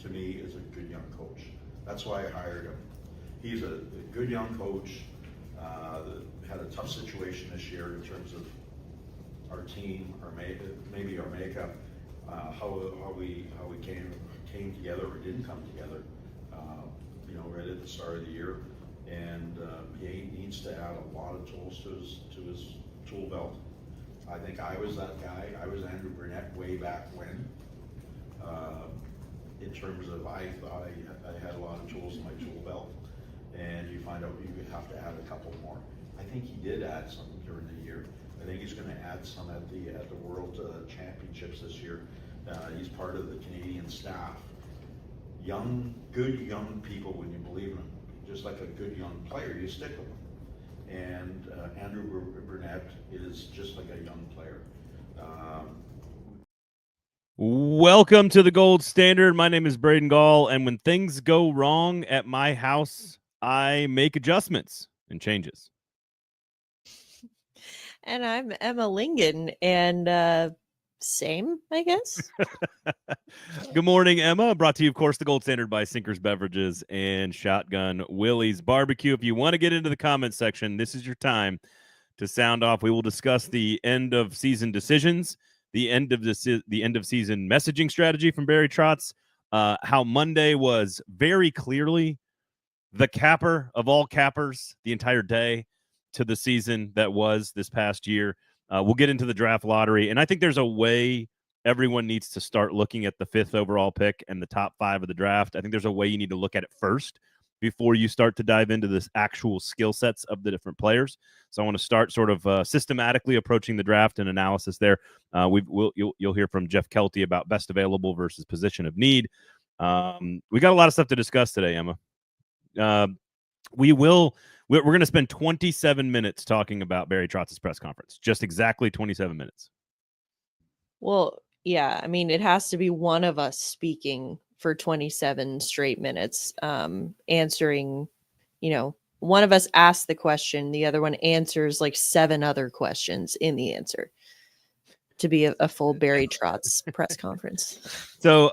to me, is a good young coach. That's why I hired him. He's a good young coach. Had a tough situation this year in terms of our team, maybe our makeup, how we came together or didn't come together. Right at the start of the year, and he needs to add a lot of tools to his tool belt. I think I was that guy. I was Andrew Brunette way back when. In terms of, I thought I had a lot of tools in my tool belt, and you find out you have to add a couple more. I think he did add some during the year. I think he's going to add some at the World Championships this year. He's part of the Canadian staff. Good young people, when you believe in them, just like a good young player, you stick with them. And Andrew Brunette is just like a young player. Welcome to the Gold Standard. My name is Braden Gall, and when things go wrong at my house, I make adjustments and changes. And I'm Emma Lingan, and same, I guess. Good morning, Emma. Brought to you, of course, the Gold Standard by Sinkers Beverages and Shotgun Willie's Barbecue. If you want to get into the comment section, this is your time to sound off. We will discuss the end of season decisions, the end of season messaging strategy from Barry Trotz, how Monday was very clearly the capper of all cappers the entire day to the season that was this past year. We'll get into the draft lottery, and I think there's a way everyone needs to start looking at the 5th overall pick and the top 5 of the draft. I think there's a way you need to look at it first before you start to dive into this actual skill sets of the different players. So I want to start sort of systematically approaching the draft and analysis there. You'll hear from Jeff Kelty about best available versus position of need. We got a lot of stuff to discuss today, Emma. We're going to spend 27 minutes talking about Barry Trotz's press conference. Just exactly 27 minutes. Well, yeah, I mean, it has to be one of us speaking for 27 straight minutes, answering, one of us asks the question, the other one answers like 7 other questions in the answer to be a full Barry Trotz press conference. So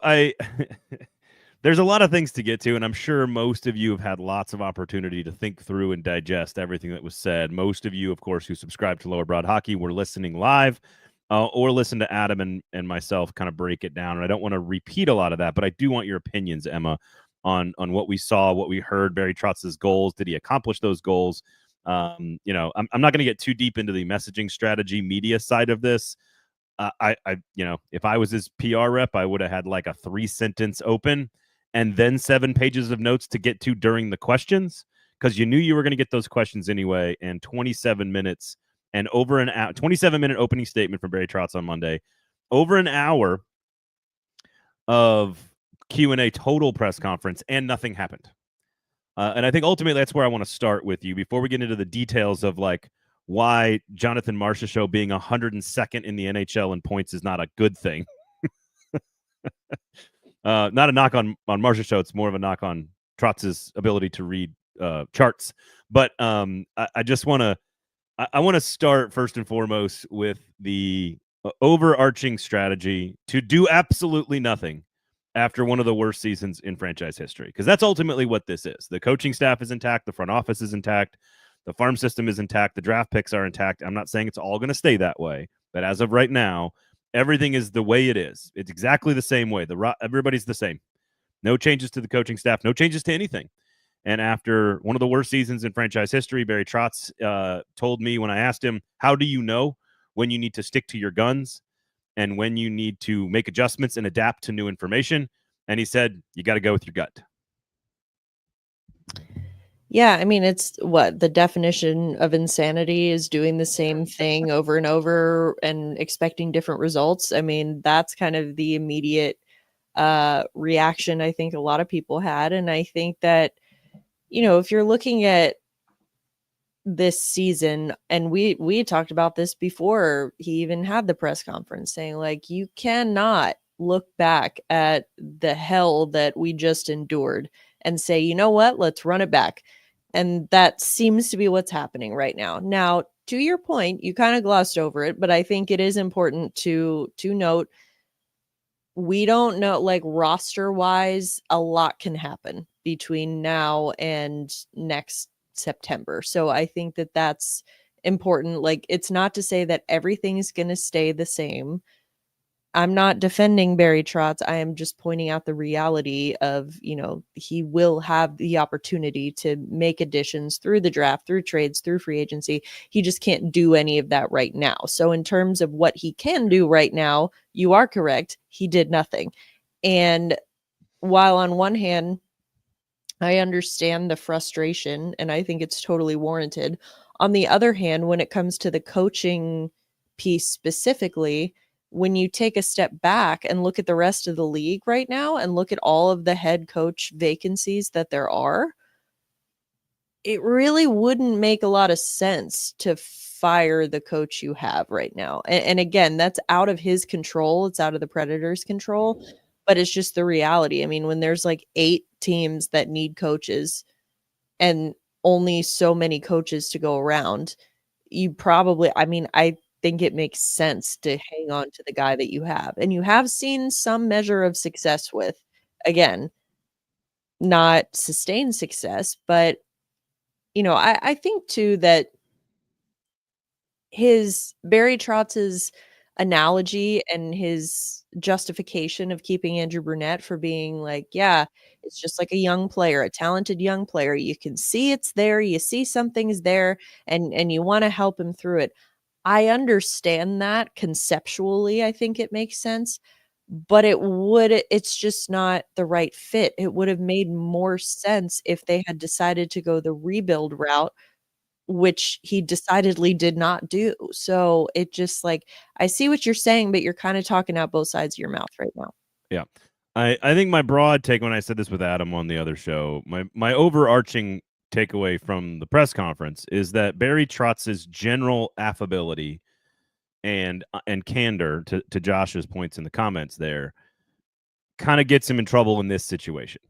there's a lot of things to get to, and I'm sure most of you have had lots of opportunity to think through and digest everything that was said. Most of you, of course, who subscribe to Lower Broad Hockey were listening live or listen to Adam and myself kind of break it down. And I don't want to repeat a lot of that, but I do want your opinions, Emma, on what we saw, what we heard, Barry Trotz's goals. Did he accomplish those goals? I'm not going to get too deep into the messaging strategy media side of this. If I was his PR rep, I would have had like a 3-sentence open and then 7 pages of notes to get to during the questions, because you knew you were going to get those questions anyway. And 27 minutes and over an hour, 27-minute opening statement from Barry Trotz on Monday, over an hour of Q&A total press conference, and nothing happened. And I think ultimately that's where I want to start with you before we get into the details of like why Jonathan Marchessault being 102nd in the NHL in points is not a good thing. Not a knock on Marchessault. It's more of a knock on Trotz's ability to read charts. But I just want to I want to start first and foremost with the overarching strategy to do absolutely nothing after one of the worst seasons in franchise history, because that's ultimately what this is. The coaching staff is intact. The front office is intact. The farm system is intact. The draft picks are intact. I'm not saying it's all going to stay that way, but as of right now, everything is the way it is. It's exactly the same way. Everybody's the same. No changes to the coaching staff. No changes to anything. And after one of the worst seasons in franchise history, Barry Trotz told me when I asked him, how do you know when you need to stick to your guns and when you need to make adjustments and adapt to new information? And he said, you got to go with your gut. Yeah, I mean, it's what the definition of insanity is, doing the same thing over and over and expecting different results. I mean, that's kind of the immediate reaction I think a lot of people had. And I think that, if you're looking at this season, and we talked about this before he even had the press conference, saying like, you cannot look back at the hell that we just endured and say, you know what, let's run it back. And that seems to be what's happening right now. Now, to your point, you kind of glossed over it, but I think it is important to note we don't know, like roster wise, a lot can happen between now and next September. So I think that that's important. Like, it's not to say that everything's going to stay the same. I'm not defending Barry Trotz. I am just pointing out the reality of, he will have the opportunity to make additions through the draft, through trades, through free agency. He just can't do any of that right now. So in terms of what he can do right now, you are correct. He did nothing. And while on one hand, I understand the frustration and I think it's totally warranted. On the other hand, when it comes to the coaching piece specifically, when you take a step back and look at the rest of the league right now and look at all of the head coach vacancies that there are, it really wouldn't make a lot of sense to fire the coach you have right now. And again, that's out of his control. It's out of the Predators' control, but it's just the reality. I mean, when there's like 8 teams that need coaches and only so many coaches to go around, I think it makes sense to hang on to the guy that you have. And you have seen some measure of success with, again, not sustained success, but I think too that his Barry Trotz's analogy and his justification of keeping Andrew Brunette for being like, yeah, it's just like a young player, a talented young player. You can see it's there. You see something's there and you want to help him through it. I understand that conceptually. I think it makes sense, but it's just not the right fit. It would have made more sense if they had decided to go the rebuild route, which he decidedly did not do. So it just like, I see what you're saying, but you're kind of talking out both sides of your mouth right now. Yeah. I think my broad take, when I said this with Adam on the other show, my overarching takeaway from the press conference is that Barry Trotz's general affability and candor, to Josh's points in the comments there, kind of gets him in trouble in this situation.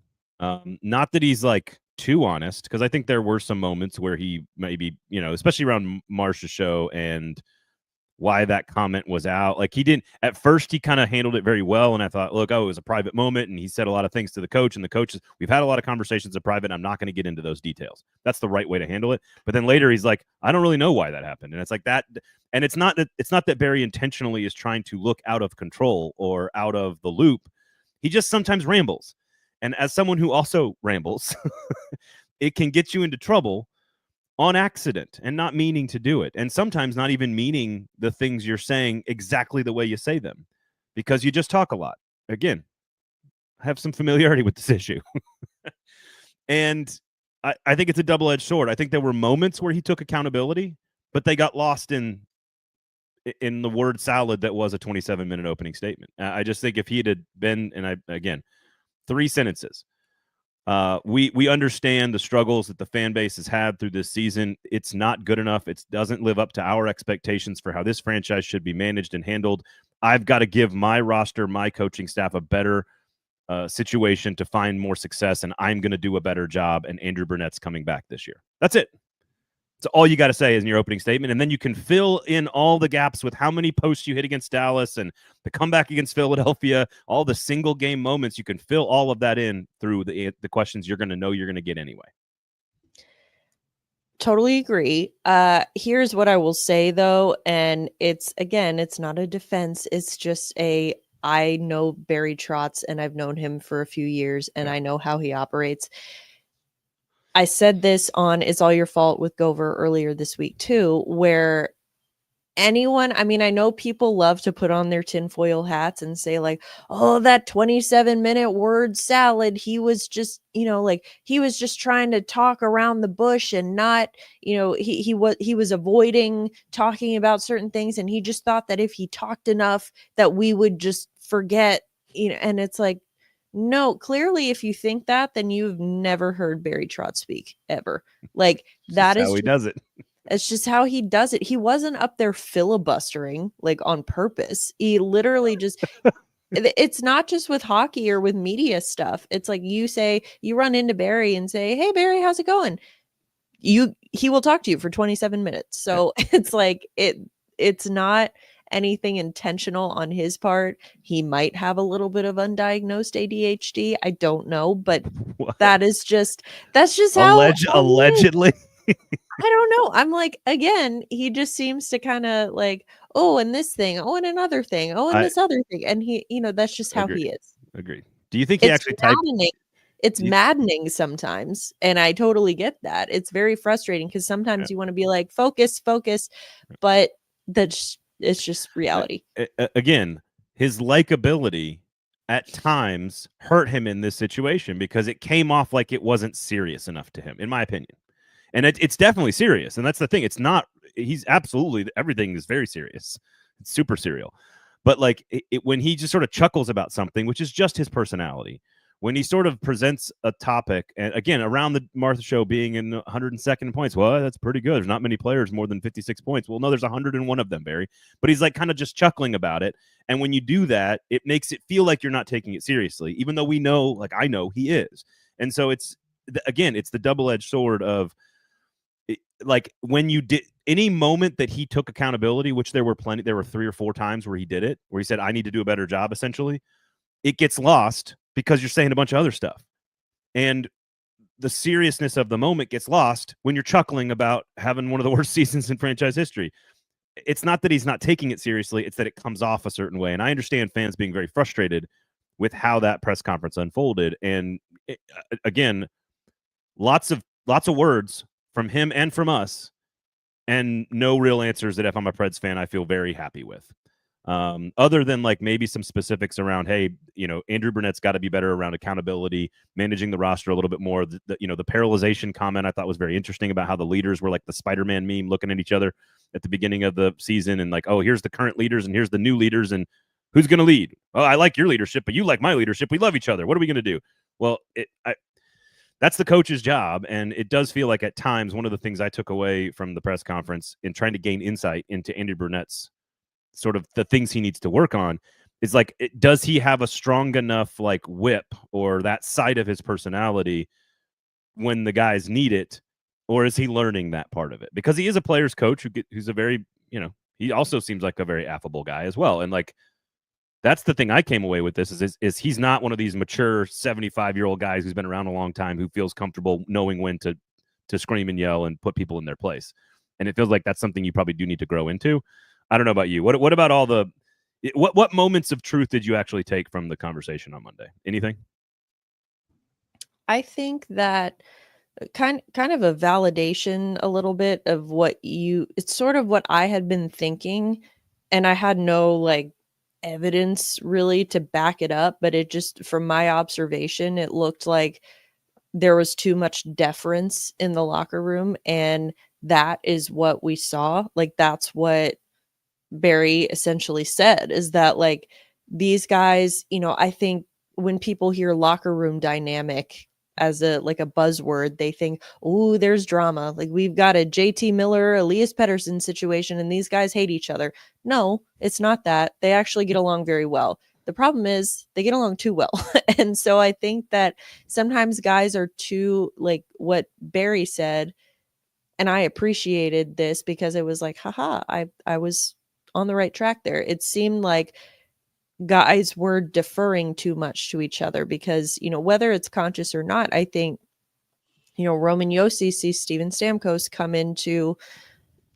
Not that he's like too honest, because I think there were some moments where he maybe, especially around Marsh's show and why that comment was out. Like, he didn't, at first he kind of handled it very well. And I thought, look, it was a private moment. And he said a lot of things to the coach, and the coaches, we've had a lot of conversations in private. I'm not going to get into those details. That's the right way to handle it. But then later he's like, I don't really know why that happened. And it's like that. And it's not that Barry intentionally is trying to look out of control or out of the loop. He just sometimes rambles. And as someone who also rambles, it can get you into trouble on accident and not meaning to do it. And sometimes not even meaning the things you're saying exactly the way you say them, because you just talk a lot. Again, I have some familiarity with this issue. And I think it's a double-edged sword. I think there were moments where he took accountability, but they got lost in the word salad that was a 27-minute opening statement. I just think if he had been, and again, 3 sentences, we understand the struggles that the fan base has had through this season. It's not good enough. It doesn't live up to our expectations for how this franchise should be managed and handled. I've got to give my roster, my coaching staff, a better situation to find more success, and I'm going to do a better job, and Andrew Brunette's coming back this year. That's it. That's all you got to say is in your opening statement, and then you can fill in all the gaps with how many posts you hit against Dallas and the comeback against Philadelphia, all the single game moments. You can fill all of that in through the questions you're going to know you're going to get anyway. Totally agree. Here's what I will say though, and it's not a defense. It's just I know Barry Trotz and I've known him for a few years and I know how he operates. I said this on It's All Your Fault with Gover earlier this week too, where I know people love to put on their tinfoil hats and say like, oh, that 27-minute word salad, he was just, he was just trying to talk around the bush and not, he was avoiding talking about certain things. And he just thought that if he talked enough that we would just forget, and it's like, no, clearly if you think that, then you've never heard Barry Trotz speak ever. Like that is how he does it. It's just how he does it. He wasn't up there filibustering like on purpose. He literally just, it's not just with hockey or with media stuff. It's like you run into Barry and say, hey, Barry, how's it going? He will talk to you for 27 minutes. So it's like, it's not, anything intentional on his part. He might have a little bit of undiagnosed ADHD. I don't know, but What? that's just how he is. Allegedly. I don't know. I'm like, again, he just seems to kind of like, oh, and this thing, oh, and another thing, oh, and I this other thing. And he, that's just how agree. he is. Agreed. Do you think he It's actually typed? maddening. It's do you- maddening sometimes. And I totally get that. It's very frustrating because yeah. sometimes you want to be like, focus, but it's just reality. Again, his likability at times hurt him in this situation because it came off like it wasn't serious enough to him, in my opinion. And it's definitely serious. And that's the thing. It's not, he's absolutely, everything is very serious. It's super serial. But like when he just sort of chuckles about something, which is just his personality, when he sort of presents a topic, and again, around the Martha show being in 102nd points, well, that's pretty good. There's not many players more than 56 points. Well, no, there's 101 of them, Barry. But he's like kind of just chuckling about it. And when you do that, it makes it feel like you're not taking it seriously, even though we know, like I know he is. And so it's, again, it's the double-edged sword of, like when you did any moment that he took accountability, which there were 3 or 4 times where he did it, where he said, I need to do a better job, essentially, it gets lost because you're saying a bunch of other stuff. And the seriousness of the moment gets lost when you're chuckling about having one of the worst seasons in franchise history. It's not that he's not taking it seriously, it's that it comes off a certain way. And I understand fans being very frustrated with how that press conference unfolded. And again, lots of words from him and from us, and no real answers that if I'm a Preds fan, I feel very happy with. Other than like maybe some specifics around, hey, Andrew Brunette's got to be better around accountability, managing the roster a little bit more. The paralyzation comment I thought was very interesting about how the leaders were like the Spider-Man meme looking at each other at the beginning of the season and like, oh, here's the current leaders and here's the new leaders and who's going to lead? Oh, I like your leadership, but you like my leadership. We love each other. What are we going to do? Well, that's the coach's job. And it does feel like at times one of the things I took away from the press conference in trying to gain insight into Andrew Brunette's sort of the things he needs to work on is like, does he have a strong enough like whip or that side of his personality when the guys need it? Or is he learning that part of it? Because he is a player's coach who's a very, he also seems like a very affable guy as well. And like, that's the thing I came away with this is he's not one of these mature 75-year-old guys who's been around a long time who feels comfortable knowing when to scream and yell and put people in their place. And it feels like that's something you probably do need to grow into. I don't know about you. What about all the what moments of truth did you actually take from the conversation on Monday? Anything? I think that kind of a validation a little bit of it's sort of what I had been thinking, and I had no like evidence really to back it up, but it just, from my observation, it looked like there was too much deference in the locker room, and that is what we saw. Like, that's what Barry essentially said, is that like these guys, I think when people hear locker room dynamic as a buzzword, they think, oh, there's drama. Like, we've got a JT Miller, Elias Pettersson situation, and these guys hate each other. No, it's not that. They actually get along very well. The problem is they get along too well. And so I think that sometimes guys are too, like what Barry said, and I appreciated this because it was like, haha, I was on the right track there. It seemed like guys were deferring too much to each other because, whether it's conscious or not, I think, Roman Josi sees Steven Stamkos come into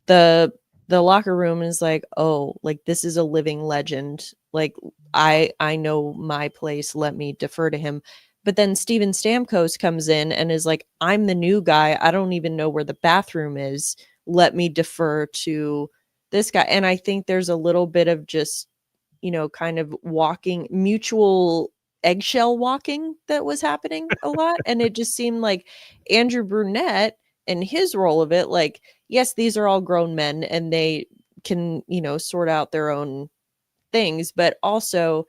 the locker room and is like, oh, like, this is a living legend. Like, I know my place. Let me defer to him. But then Steven Stamkos comes in and is like, I'm the new guy. I don't even know where the bathroom is. Let me defer to this guy. And I think there's a little bit of just, kind of mutual eggshell walking that was happening a lot. And it just seemed like Andrew Brunette and his role of it, like, yes, these are all grown men and they can, sort out their own things. But also,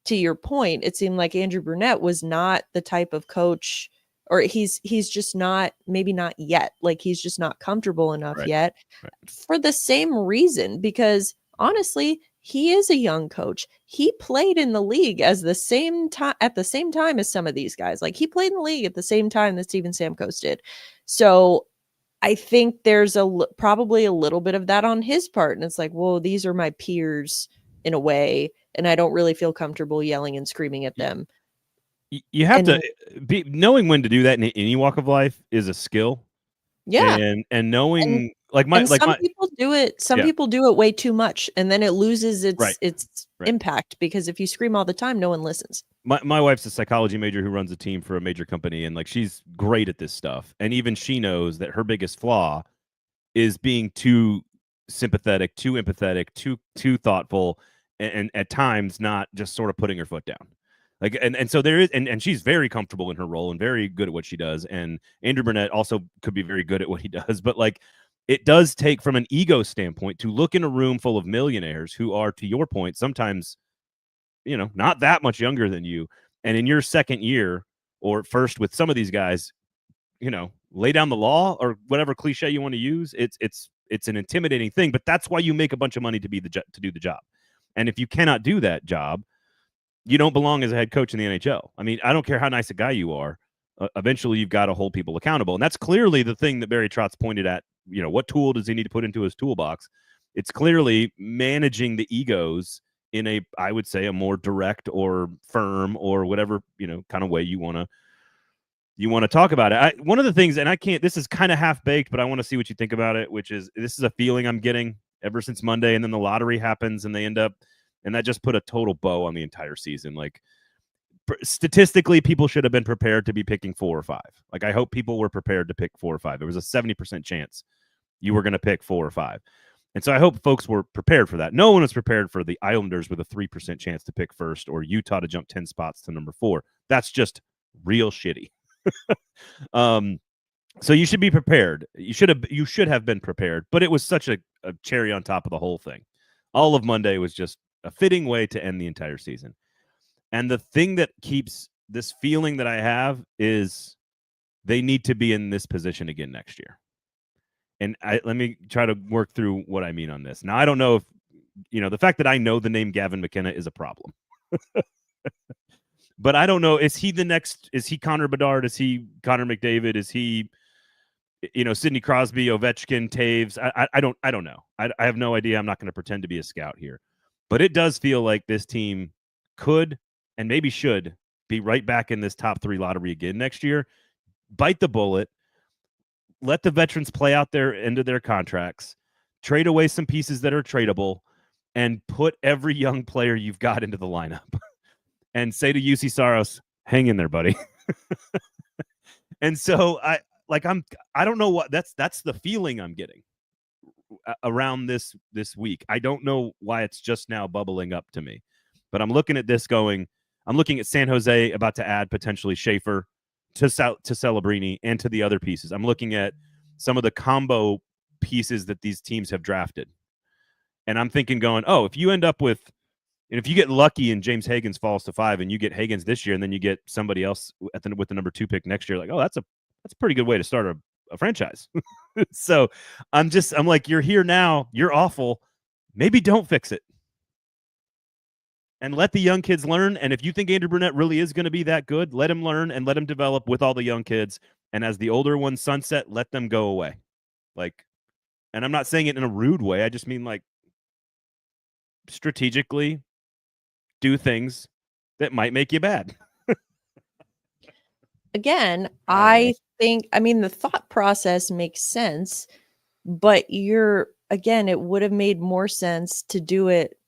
to your point, it seemed like Andrew Brunette was not the type of coach, or he's just not, maybe not yet. Like, he's just not comfortable enough yet for the same reason, because honestly, he is a young coach. He played in the league at the same time as some of these guys. Like, he played in the league at the same time that Steven Stamkos did. So I think there's probably a little bit of that on his part. And it's like, well, these are my peers in a way, and I don't really feel comfortable yelling and screaming at them. You have to be knowing when to do that in any walk of life is a skill. Yeah. And knowing Some people do it. Some people do it way too much, and then it loses its impact, because if you scream all the time, no one listens. My wife's a psychology major who runs a team for a major company, and like she's great at this stuff. And even she knows that her biggest flaw is being too sympathetic, too empathetic, too thoughtful, and at times not just sort of putting her foot down. Like, and so there is, and she's very comfortable in her role and very good at what she does. And Andrew Brunette also could be very good at what he does. But like, it does take, from an ego standpoint, to look in a room full of millionaires who are, to your point, sometimes, not that much younger than you. And in your second year or first with some of these guys, lay down the law or whatever cliche you want to use. It's an intimidating thing, but that's why you make a bunch of money to do the job. And if you cannot do that job, you don't belong as a head coach in the NHL. I mean, I don't care how nice a guy you are. Eventually, you've got to hold people accountable. And that's clearly the thing that Barry Trotz pointed at. What tool does he need to put into his toolbox? It's clearly managing the egos in I would say, a more direct or firm or whatever, kind of way you want to talk about it. One of the things, and this is kind of half-baked, but I want to see what you think about it, which is, this is a feeling I'm getting ever since Monday, and then the lottery happens, and they end up, and that just put a total bow on the entire season. Like, statistically, people should have been prepared to be picking 4 or 5. Like, I hope people were prepared to pick 4 or 5. There was a 70% chance you were going to pick 4 or 5. And so I hope folks were prepared for that. No one was prepared for the Islanders with a 3% chance to pick first, or Utah to jump 10 spots to number 4. That's just real shitty. So you should be prepared. You should have been prepared, but it was such a cherry on top of the whole thing. All of Monday was just a fitting way to end the entire season. And the thing that keeps this feeling that I have is they need to be in this position again next year. And let me try to work through what I mean on this. Now, I don't know if, the fact that I know the name Gavin McKenna is a problem. But I don't know, is he Connor Bedard? Is he Connor McDavid? Is he, Sidney Crosby, Ovechkin, Taves? I don't know. I have no idea. I'm not going to pretend to be a scout here. But it does feel like this team could and maybe should be right back in this top 3 lottery again next year. Bite the bullet. Let the veterans play out their end of their contracts. Trade away some pieces that are tradable, and put every young player you've got into the lineup. And say to UC Saros, hang in there, buddy. And so I don't know what that's the feeling I'm getting around this week. I don't know why it's just now bubbling up to me, but I'm looking at this going, I'm looking at San Jose about to add potentially Schaefer to Celebrini and to the other pieces. I'm looking at some of the combo pieces that these teams have drafted. And I'm thinking going, if you end up with, and if you get lucky and James Higgins falls to 5 and you get Higgins this year, and then you get somebody else with the number 2 pick next year, like, that's a pretty good way to start a franchise. So I'm like, you're here now, you're awful. Maybe don't fix it. And let the young kids learn. And if you think Andrew Brunette really is going to be that good, let him learn and let him develop with all the young kids. And as the older ones sunset, let them go away. Like, and I'm not saying it in a rude way. I just mean, like, strategically do things that might make you bad. Again, I think, the thought process makes sense, but it would have made more sense to do it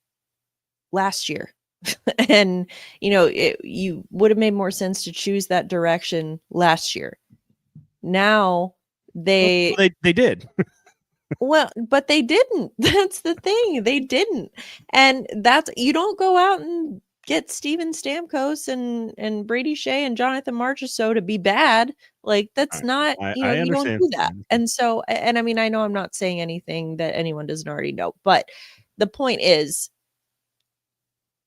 last year. And, you would have made more sense to choose that direction last year. Now they did. Well, but they didn't. That's the thing. They didn't. And you don't go out and get Steven Stamkos and Brady Shea and Jonathan Marchessault to be bad. Like, that's not, I you don't do that. And so, I know I'm not saying anything that anyone doesn't already know, but the point is,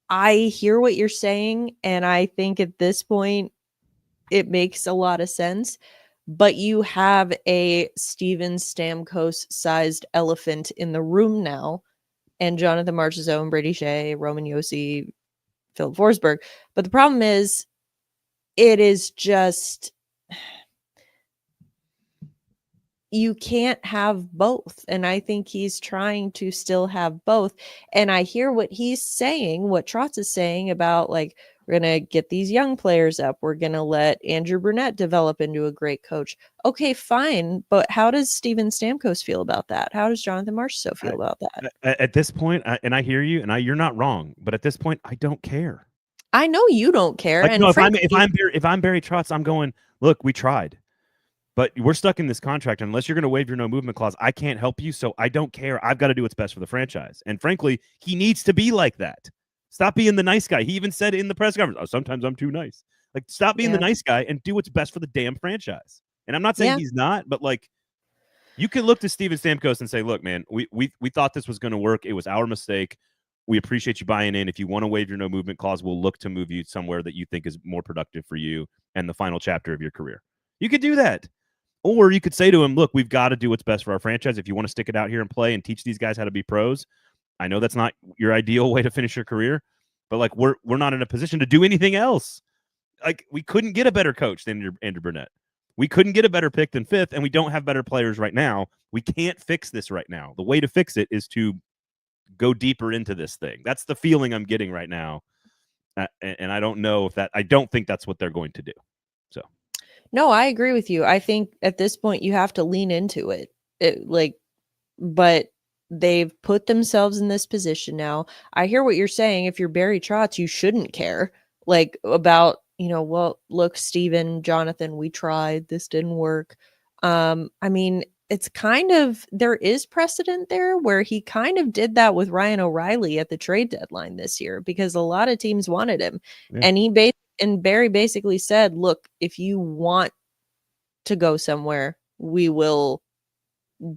I hear what you're saying. And I think at this point, it makes a lot of sense. But you have a Steven Stamkos sized elephant in the room now, and Jonathan Marchessault and Brady Shea, Roman Josi, Philip Forsberg. But the problem is, it is just, you can't have both. And I think he's trying to still have both. And I hear what he's saying, what Trotz is saying about like, we're going to get these young players up. We're going to let Andrew Brunette develop into a great coach. Okay, fine. But how does Steven Stamkos feel about that? How does Jonathan Marchessault feel about that? At this point, and I hear you, and you're not wrong, but at this point, I don't care. I know you don't care. Like, and no, frankly, if I'm Barry Trotz, I'm going, look, we tried. But we're stuck in this contract. Unless you're going to waive your no movement clause, I can't help you. So I don't care. I've got to do what's best for the franchise. And frankly, he needs to be like that. Stop being the nice guy. He even said in the press conference, "Oh, sometimes I'm too nice." Like, stop being the nice guy and do what's best for the damn franchise. And I'm not saying he's not, but like, you can look to Steven Stamkos and say, "Look, man, we thought this was going to work. It was our mistake. We appreciate you buying in. If you want to waive your no movement clause, we'll look to move you somewhere that you think is more productive for you and the final chapter of your career." You could do that. Or you could say to him, look, we've got to do what's best for our franchise. If you want to stick it out here and play and teach these guys how to be pros, I know that's not your ideal way to finish your career, but like we're not in a position to do anything else. Like, we couldn't get a better coach than Andrew Brunette. We couldn't get a better pick than 5th, and we don't have better players right now. We can't fix this right now. The way to fix it is to go deeper into this thing. That's the feeling I'm getting right now. And I don't know if that – I don't think that's what they're going to do. So. No, I agree with you. I think at this point you have to lean into it. But they've put themselves in this position now. I hear what you're saying. If you're Barry Trotz, you shouldn't care like about, well, look, Steven, Jonathan, we tried, this didn't work. I mean, it's kind of, there is precedent there where he kind of did that with Ryan O'Reilly at the trade deadline this year because a lot of teams wanted him. Yeah. And Barry basically said, look, if you want to go somewhere, we will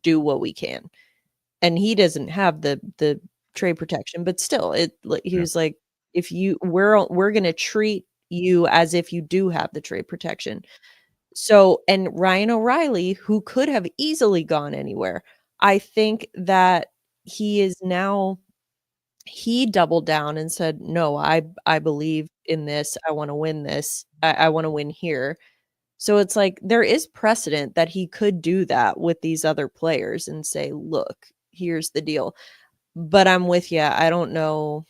do what we can. And he doesn't have the trade protection, but still he was like, if we're going to treat you as if you do have the trade protection. So, and Ryan O'Reilly, who could have easily gone anywhere, I think that he doubled down and said, no, I believe in this. I want to win this. I want to win here. So it's like there is precedent that he could do that with these other players and say, look, here's the deal. But I'm with you. I don't know.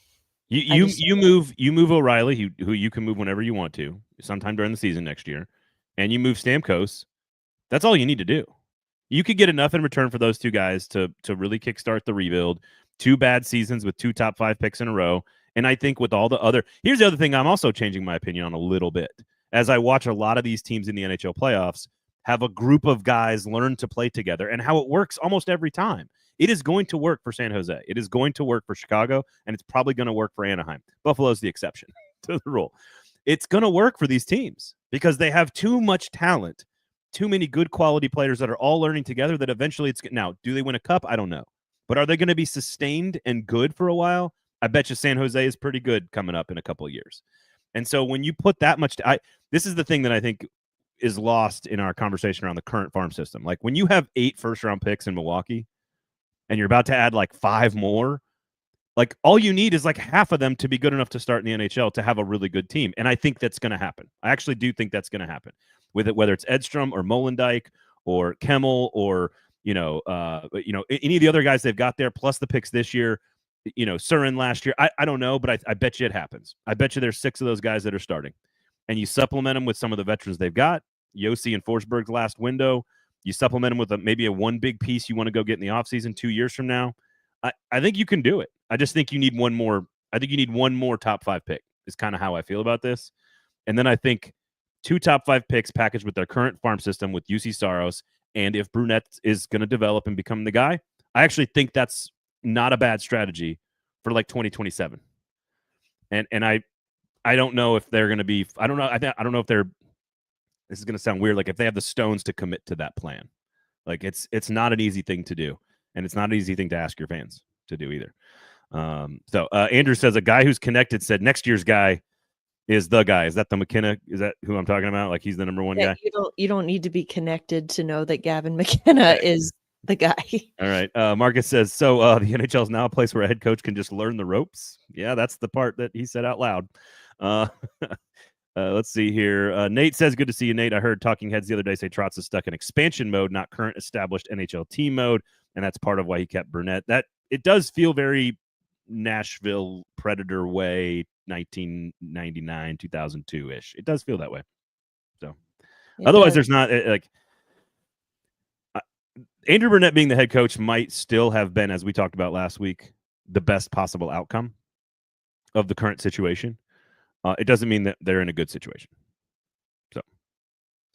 You move O'Reilly, who you can move whenever you want to, sometime during the season next year, and you move Stamkos. That's all you need to do. You could get enough in return for those two guys to really kickstart the rebuild. 2 bad seasons with 2 top 5 picks in a row. And I think with all the other, here's the other thing I'm also changing my opinion on a little bit. As I watch a lot of these teams in the NHL playoffs have a group of guys learn to play together and how it works almost every time. It is going to work for San Jose. It is going to work for Chicago, and it's probably going to work for Anaheim. Buffalo's the exception to the rule. It's going to work for these teams because they have too much talent, too many good quality players that are all learning together that eventually it's – now, do they win a cup? I don't know. But are they going to be sustained and good for a while? I bet you San Jose is pretty good coming up in a couple of years. And so when you put that much this is the thing that I think is lost in our conversation around the current farm system. Like when you have 8 first-round picks in Milwaukee and you're about to add like 5 more, like all you need is like half of them to be good enough to start in the NHL to have a really good team. And I think that's going to happen. I actually do think that's going to happen with it, whether it's Edstrom or Molendyke or Kemmel or any of the other guys they've got there, plus the picks this year, Surin last year. I don't know, but I bet you it happens. I bet you there's 6 of those guys that are starting. And you supplement them with some of the veterans they've got. Yossi and Forsberg's last window. You supplement them with maybe a one big piece you want to go get in the offseason 2 years from now. I think you can do it. I just think you need one more. I think you need one more top 5 pick is kind of how I feel about this. And then I think 2 top 5 picks packaged with their current farm system with UC Saros. And if Brunette is going to develop and become the guy, I actually think that's not a bad strategy for like 2027. And I don't know if they're going to be, I don't know if they're, this is going to sound weird, like if they have the stones to commit to that plan. Like it's not an easy thing to do. And it's not an easy thing to ask your fans to do either. So Andrew says a guy who's connected said next year's guy is the guy. Is that the McKenna? Is that who I'm talking about? Like he's the number 1 guy? You don't need to be connected to know that Gavin McKenna is the guy. All right. Marcus says, so the NHL is now a place where a head coach can just learn the ropes. Yeah, that's the part that he said out loud. Let's see here. Nate says, good to see you, Nate. I heard Talking Heads the other day say Trotz is stuck in expansion mode, not current established NHL team mode, and that's part of why he kept Brunette. That it does feel very Nashville Predator way, 1999, 2002-ish. It does feel that way. So otherwise, there's not like Andrew Brunette being the head coach might still have been, as we talked about last week, the best possible outcome of the current situation. It doesn't mean that they're in a good situation. So,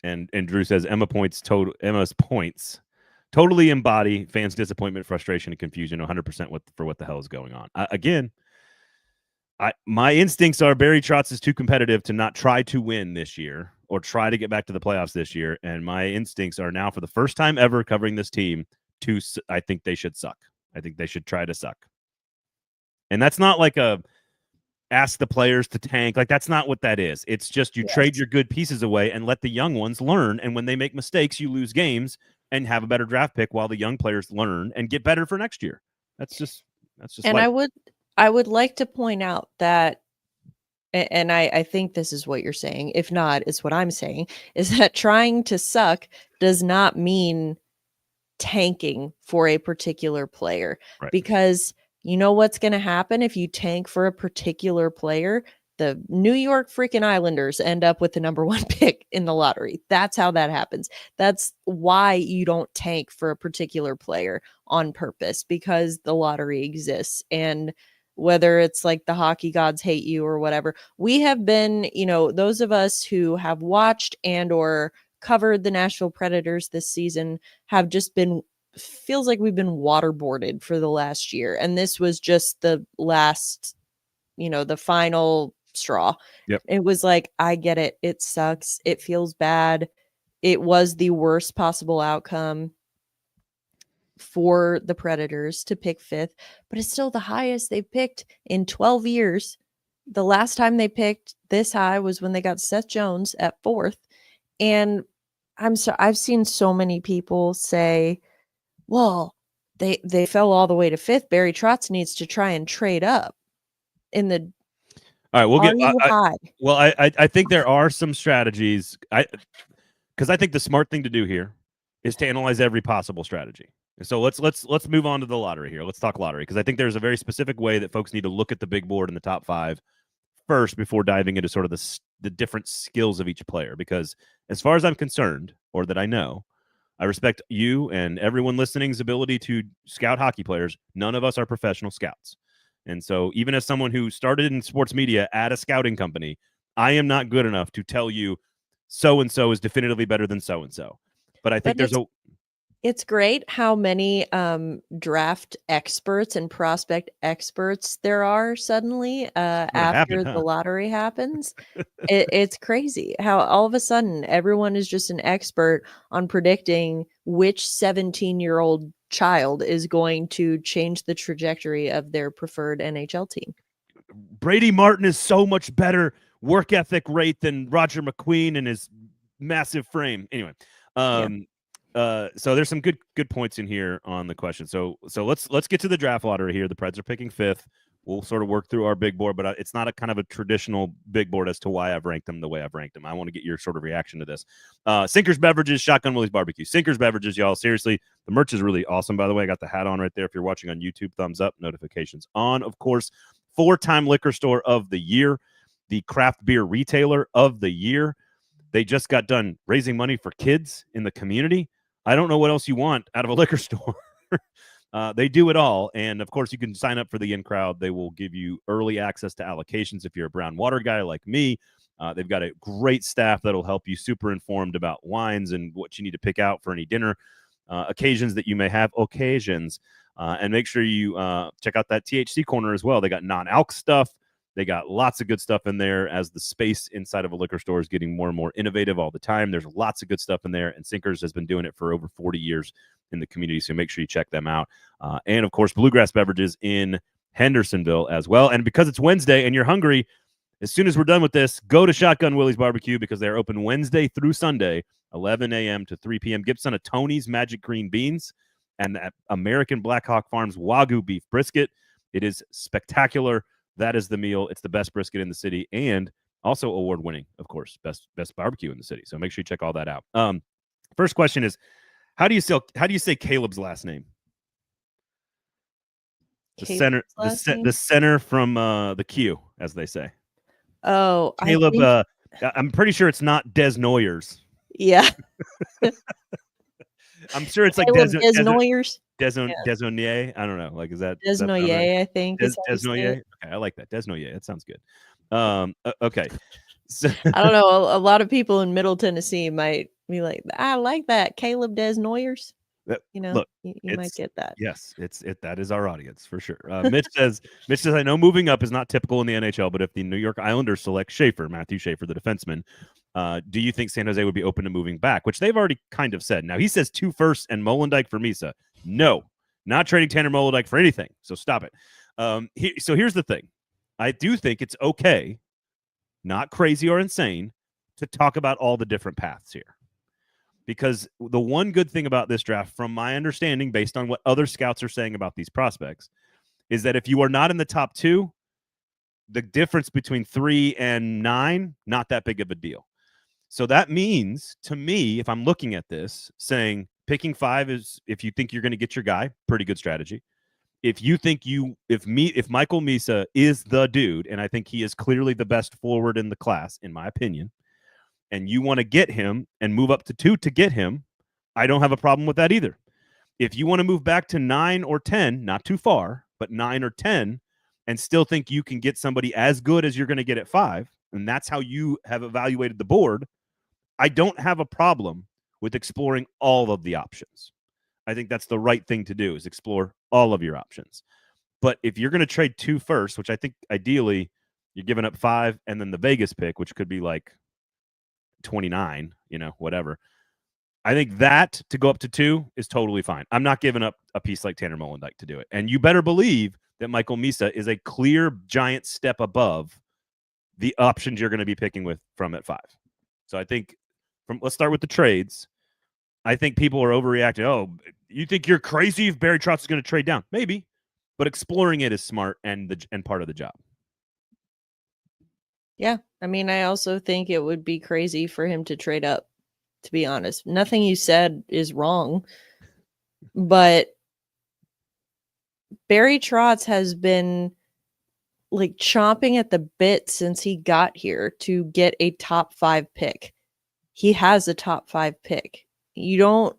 and Drew says Emma's points totally embody fans' disappointment, frustration, and confusion 100% for what the hell is going on. My instincts are Barry Trotz is too competitive to not try to win this year or try to get back to the playoffs this year. And my instincts are now, for the first time ever covering this team, I think they should suck. I think they should try to suck. And that's not like ask the players to tank. Like, that's not what that is. It's just you trade your good pieces away and let the young ones learn. And when they make mistakes, you lose games and have a better draft pick while the young players learn and get better for next year. That's just and life. I would like to point out that, and I think this is what you're saying. If not, it's what I'm saying, is that trying to suck does not mean tanking for a particular player. Right. Because you know what's going to happen if you tank for a particular player? The New York freaking Islanders end up with the number 1 pick in the lottery. That's how that happens. That's why you don't tank for a particular player on purpose, because the lottery exists. And whether it's like the hockey gods hate you or whatever, we have been, those of us who have watched and or covered the Nashville Predators this season have just been, feels like we've been waterboarded for the last year. And this was just the last, the final straw. Yep. It was like, I get it. It sucks. It feels bad. It was the worst possible outcome for the Predators to pick 5th, but it's still the highest they've picked in 12 years. The last time they picked this high was when they got Seth Jones at 4th. And I've seen so many people say, well, they fell all the way to 5th. Barry Trotz needs to try and trade up in the. All right, we'll get high. Well, I think there are some strategies. Because I think the smart thing to do here is to analyze every possible strategy. So let's move on to the lottery here. Let's talk lottery, because I think there's a very specific way that folks need to look at the big board in the top 5 first before diving into sort of the different skills of each player. Because as far as I'm concerned, or that I know, I respect you and everyone listening's ability to scout hockey players. None of us are professional scouts. And so even as someone who started in sports media at a scouting company, I am not good enough to tell you so-and-so is definitively better than so-and-so. But I think it's great how many draft experts and prospect experts there are suddenly after the lottery happens. It's crazy how all of a sudden everyone is just an expert on predicting which 17-year-old child is going to change the trajectory of their preferred NHL team. Brady Martin is so much better work ethic rate than Roger McQueen and his massive frame. Anyway, so there's some good points in here on the question. So let's get to the draft lottery here. The Preds are picking 5th. We'll sort of work through our big board, but it's not a kind of a traditional big board as to why I've ranked them the way I've ranked them. I want to get your sort of reaction to this. Sinkers Beverages, Shotgun Willie's Barbecue. Sinkers Beverages, y'all. Seriously, the merch is really awesome, by the way. I got the hat on right there. If you're watching on YouTube, thumbs up, notifications on. Of course, 4-time liquor store of the year, the craft beer retailer of the year. They just got done raising money for kids in the community. I don't know what else you want out of a liquor store. They do it all. And, of course, you can sign up for the in-crowd. They will give you early access to allocations if you're a brown water guy like me. They've got a great staff that will help you, super informed about wines and what you need to pick out for any dinner occasions that you may have. And make sure you check out that THC corner as well. They got non-alc stuff. They got lots of good stuff in there as the space inside of a liquor store is getting more and more innovative all the time. There's lots of good stuff in there, and Sinkers has been doing it for over 40 years in the community, so make sure you check them out. And, of course, Bluegrass Beverages in Hendersonville as well. And because it's Wednesday and you're hungry, as soon as we're done with this, go to Shotgun Willie's Barbecue because they're open Wednesday through Sunday, 11 a.m. to 3 p.m. Gibson of Tony's Magic Green Beans and American Black Hawk Farms Wagyu beef brisket. It is spectacular. That is the meal. It's the best brisket in the city. And Also award-winning, of course, best barbecue in the city. So make sure you check all that out. First question is, how do you say Caleb's last name? The Caleb's center from the Q, as they say. Oh, Caleb. I think, I'm pretty sure it's not Des Noyers. yeah. I'm sure it's like Desnoyers. Desnoyer. I don't know. Like, is that Desnoyer, I think. Desnoyer? Okay, I like that. Desnoyer. That sounds good. Okay. So, I don't know. A lot of people in Middle Tennessee might be like, I like that. Caleb Desnoyers. look, you might get that. Yes, that is our audience for sure. Mitch says, I know moving up is not typical in the NHL, but if the New York Islanders select Matthew Schaefer, the defenseman, do you think San Jose would be open to moving back? Which they've already kind of said. Now he says 2 firsts and Molendyk for Misa. No, not trading Tanner Molendyk for anything. So stop it. So here's the thing. I do think it's okay, not crazy or insane, to talk about all the different paths here. Because the one good thing about this draft, from my understanding, based on what other scouts are saying about these prospects, is that if you are not in the top 2, the difference between 3 and 9, not that big of a deal. So that means, to me, if I'm looking at this, saying picking 5 is, if you think you're going to get your guy, pretty good strategy. If you think if Michael Misa is the dude, and I think he is clearly the best forward in the class, in my opinion, and you want to get him and move up to 2 to get him, I don't have a problem with that either. If you want to move back to 9 or 10, not too far, but 9 or 10, and still think you can get somebody as good as you're going to get at 5, and that's how you have evaluated the board, I don't have a problem with exploring all of the options. I think that's the right thing to do, is explore all of your options. But if you're going to trade 2 firsts, which I think ideally you're giving up 5 and then the Vegas pick, which could be like 29, whatever. I think that to go up to 2 is totally fine. I'm not giving up a piece like Tanner Molendyk to do it. And you better believe that Michael Misa is a clear giant step above the options you're going to be picking from at 5. So I think let's start with the trades. I think people are overreacting. Oh, you think you're crazy if Barry Trotz is going to trade down? Maybe, but exploring it is smart and part of the job. Yeah. I mean, I also think it would be crazy for him to trade up, to be honest. Nothing you said is wrong, but Barry Trotz has been like chomping at the bit since he got here to get a top 5 pick. He has a top 5 pick. You don't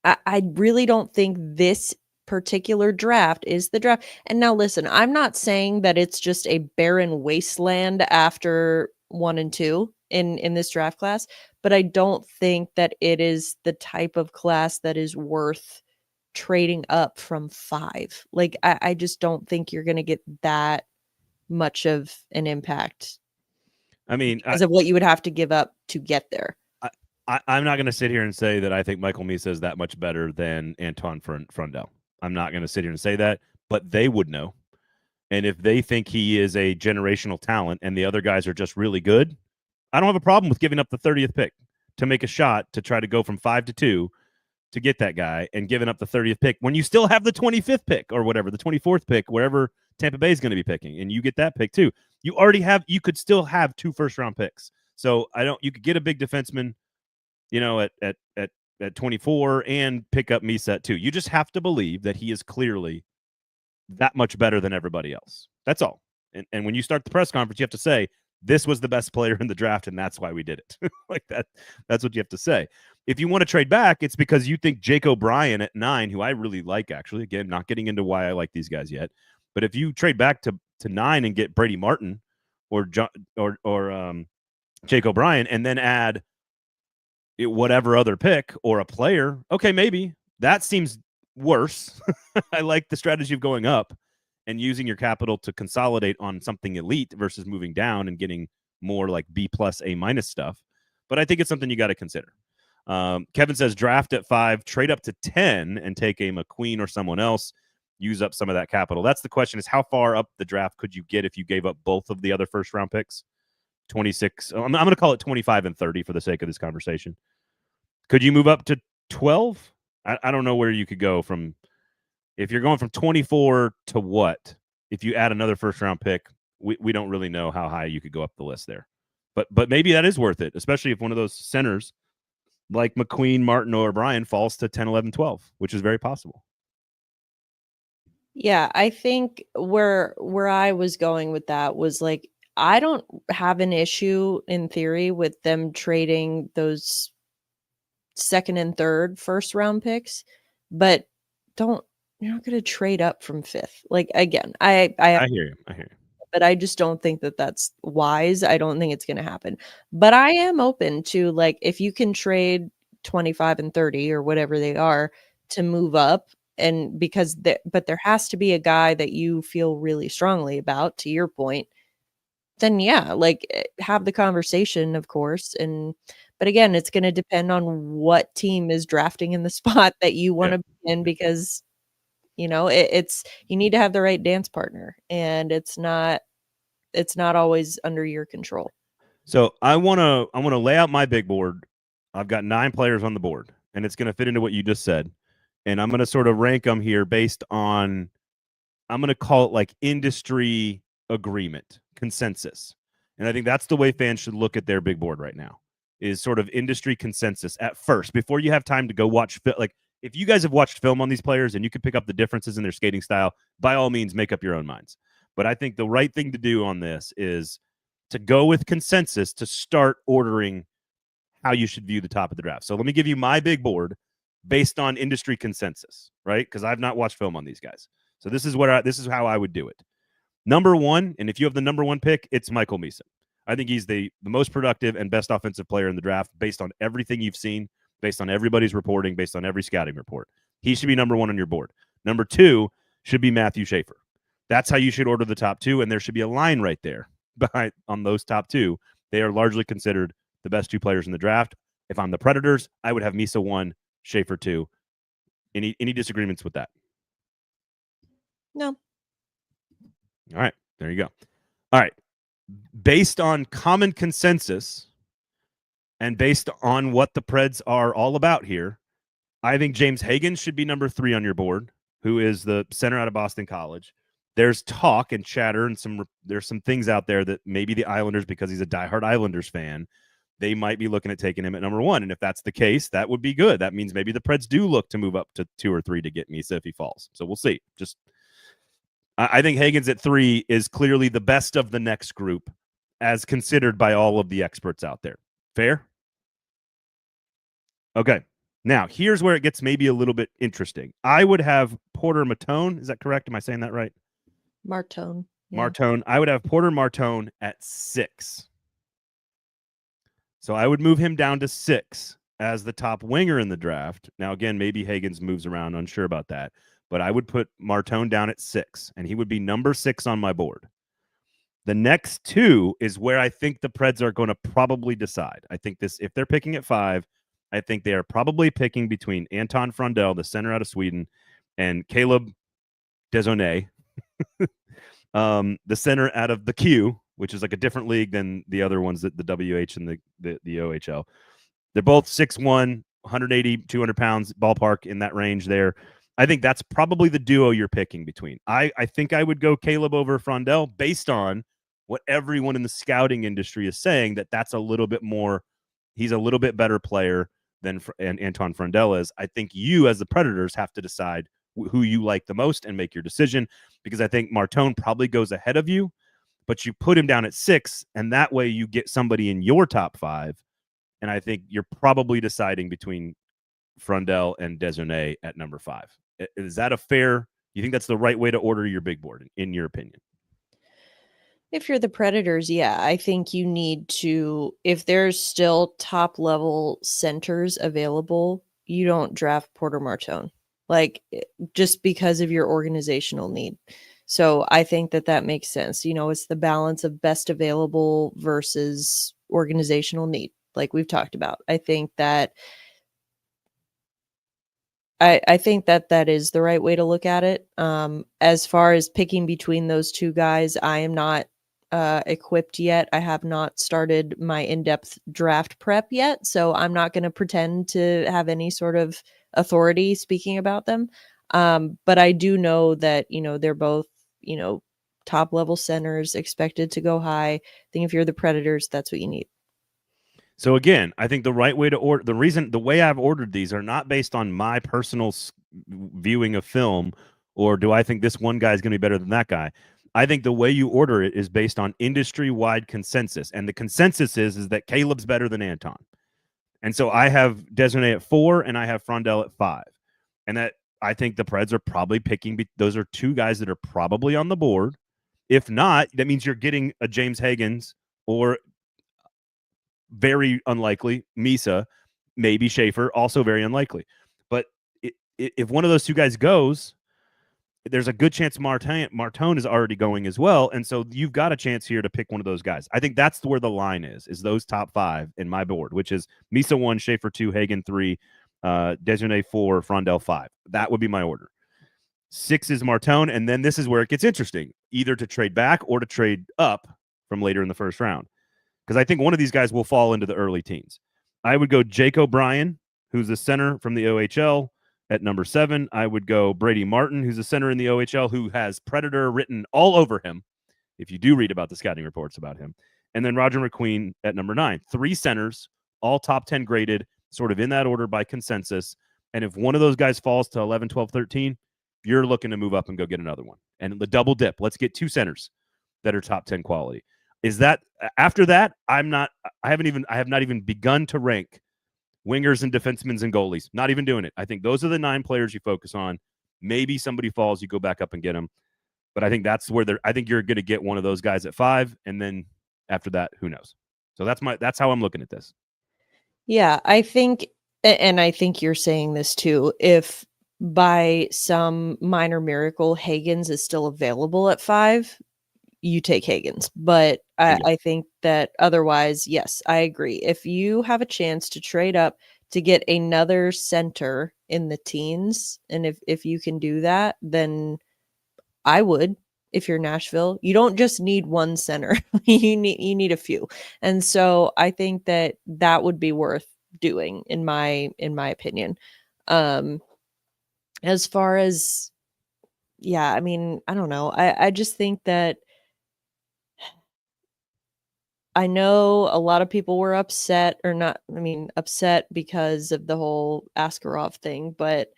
I really don't think this particular draft is the draft. And now listen, I'm not saying that it's just a barren wasteland after 1 and 2 in this draft class, but I don't think that it is the type of class that is worth trading up from 5. Like, I just don't think you're going to get that much of an impact. I mean, because of what you would have to give up to get there. I'm not going to sit here and say that I think Michael Misa is that much better than Anton Frundell. I'm not going to sit here and say that, but they would know. And if they think he is a generational talent and the other guys are just really good, I don't have a problem with giving up the 30th pick to make a shot to try to go from 5 to 2 to get that guy, and giving up the 30th pick when you still have the 25th pick or whatever, the 24th pick, wherever Tampa Bay is going to be picking, and you get that pick too. You could still have 2 first-round picks. So you could get a big defenseman, at 24 and pick up Misa at 2. You just have to believe that he is clearly that much better than everybody else. That's all. And when you start the press conference, you have to say, this was the best player in the draft, and that's why we did it. Like that. That's what you have to say. If you want to trade back, it's because you think Jake O'Brien at 9, who I really like, actually, again, not getting into why I like these guys yet. But if you trade back to 9 and get Brady Martin or Jake O'Brien, and then add whatever other pick or a player, okay, maybe that seems worse. I like the strategy of going up and using your capital to consolidate on something elite versus moving down and getting more like B+, A- stuff. But I think it's something you got to consider. Kevin says draft at 5, trade up to 10 and take a McQueen or someone else, use up some of that capital. That's the question, is how far up the draft could you get if you gave up both of the other first round picks? 26. I'm going to call it 25 and 30 for the sake of this conversation. Could you move up to 12? I don't know where you could go from. If you're going from 24 to what? If you add another first round pick, we don't really know how high you could go up the list there. But maybe that is worth it, especially if one of those centers like McQueen, Martin, or O'Brien falls to 10, 11, 12, which is very possible. Yeah, I think where I was going with that was like I don't have an issue in theory with them trading those second and third first round picks, but you're not going to trade up from fifth. Like again, I hear you. but I just don't think that that's wise. I don't think it's going to happen. But I am open to like if you can trade 25 and 30 or whatever they are to move up, and because but there has to be a guy that you feel really strongly about, to your point, then yeah, like have the conversation, of course. But again, it's going to depend on what team is drafting in the spot that you want to be in, because it's you need to have the right dance partner, and it's not always under your control. So I want to lay out my big board. I've got 9 players on the board, and it's going to fit into what you just said. And I'm going to sort of rank them here based on, I'm going to call it like industry agreement, consensus. And I think that's the way fans should look at their big board right now, is sort of industry consensus at first, before you have time to go watch. Like if you guys have watched film on these players and you can pick up the differences in their skating style, by all means, make up your own minds. But I think the right thing to do on this is to go with consensus to start ordering how you should view the top of the draft. So let me give you my big board based on industry consensus, right? Because I've not watched film on these guys. So this is how I would do it. Number 1, and if you have the number 1 pick, it's Michael Meeson. I think he's the most productive and best offensive player in the draft based on everything you've seen, based on everybody's reporting, based on every scouting report. He should be number 1 on your board. Number 2 should be Matthew Schaefer. That's how you should order the top 2, and there should be a line right there behind on those top 2. They are largely considered the best 2 players in the draft. If I'm the Predators, I would have Misa 1, Schaefer 2. Any disagreements with that? No. All right, there you go. All right, based on common consensus and based on what the Preds are all about here, I think James Hagan should be number 3 on your board, who is the center out of Boston College. There's talk and chatter and there's some things out there that maybe the Islanders, because he's a diehard Islanders fan, they might be looking at taking him at number 1. And if that's the case, that would be good. That means maybe the Preds do look to move up to 2 or 3 to get Misa if he falls. So we'll see. I think Hagen's at 3 is clearly the best of the next group, as considered by all of the experts out there. Fair? Okay. Now, here's where it gets maybe a little bit interesting. I would have Porter Martone. Is that correct? Am I saying that right? Martone. Yeah. Martone. I would have Porter Martone at 6. So I would move him down to 6 as the top winger in the draft. Now, again, maybe Hagen's moves around. Unsure about that. But I would put Martone down at 6, and he would be number 6 on my board. The next 2 is where I think the Preds are going to probably decide. I think if they're picking at 5, I think they are probably picking between Anton Frundell, the center out of Sweden, and Caleb Desaulniers, the center out of the Q, which is like a different league than the other ones, that the WH and the OHL. They're both 6'1", 180, 200 pounds, ballpark in that range there. I think that's probably the duo you're picking between. I think I would go Caleb over Frundell based on what everyone in the scouting industry is saying, that's a little bit more, he's a little bit better player than Anton Frundell is. I think you as the Predators have to decide who you like the most and make your decision, because I think Martone probably goes ahead of you, but you put him down at 6, and that way you get somebody in your top 5. And I think you're probably deciding between Frundell and Desaulniers at number 5. Is that a fair? You think that's the right way to order your big board, in your opinion? If you're the Predators, yeah, I think you need to, if there's still top level centers available, you don't draft Porter Martone, like just because of your organizational need. So I think that makes sense. It's the balance of best available versus organizational need, like we've talked about. I think that that is the right way to look at it. As far as picking between those 2 guys, I am not equipped yet. I have not started my in-depth draft prep yet, so I'm not going to pretend to have any sort of authority speaking about them. But I do know that, they're both, top level centers expected to go high. I think if you're the Predators, that's what you need. So again, I think the right way to order, the way I've ordered these are not based on my personal viewing of film, or do I think this one guy is going to be better than that guy. I think the way you order it is based on industry-wide consensus, and the consensus is that Caleb's better than Anton. And so I have Dejournay at 4, and I have Frondell at 5, and that I think the Preds are probably picking. Those are two guys that are probably on the board. If not, that means you're getting a James Higgins or very unlikely Misa, maybe Schaefer, also very unlikely. But if one of those two guys goes, there's a good chance Martone is already going as well. And so you've got a chance here to pick one of those guys. I think that's where the line is those top 5 in my board, which is Misa 1, Schaefer 2, Hagen 3, Dejournay 4, Frondell 5. That would be my order. 6 is Martone, and then this is where it gets interesting, either to trade back or to trade up from later in the first round. Because I think one of these guys will fall into the early teens. I would go Jake O'Brien, who's a center from the OHL, at number 7. I would go Brady Martin, who's a center in the OHL, who has Predator written all over him, if you do read about the scouting reports about him. And then Roger McQueen at number 9. 3 centers, all top 10 graded, sort of in that order by consensus. And if one of those guys falls to 11, 12, 13, you're looking to move up and go get another one. And the double dip, let's get 2 centers that are top 10 quality. Is that after that? I have not even begun to rank wingers and defensemen and goalies. Not even doing it. I think those are the 9 players you focus on. Maybe somebody falls, you go back up and get them. But I think that's where I think you're going to get one of those guys at 5, and then after that, who knows? So that's how I'm looking at this. Yeah, I think, and I think you're saying this too. If by some minor miracle Higgins is still available at 5, you take Higgins. But I think that otherwise, yes, I agree. If you have a chance to trade up to get another center in the teens, and if you can do that, then I would. If you're Nashville, you don't just need one center. you need a few. And so I think that would be worth doing in my opinion. As far as, yeah, I mean, I don't know. I just think that I know a lot of people were upset because of the whole Askarov thing, but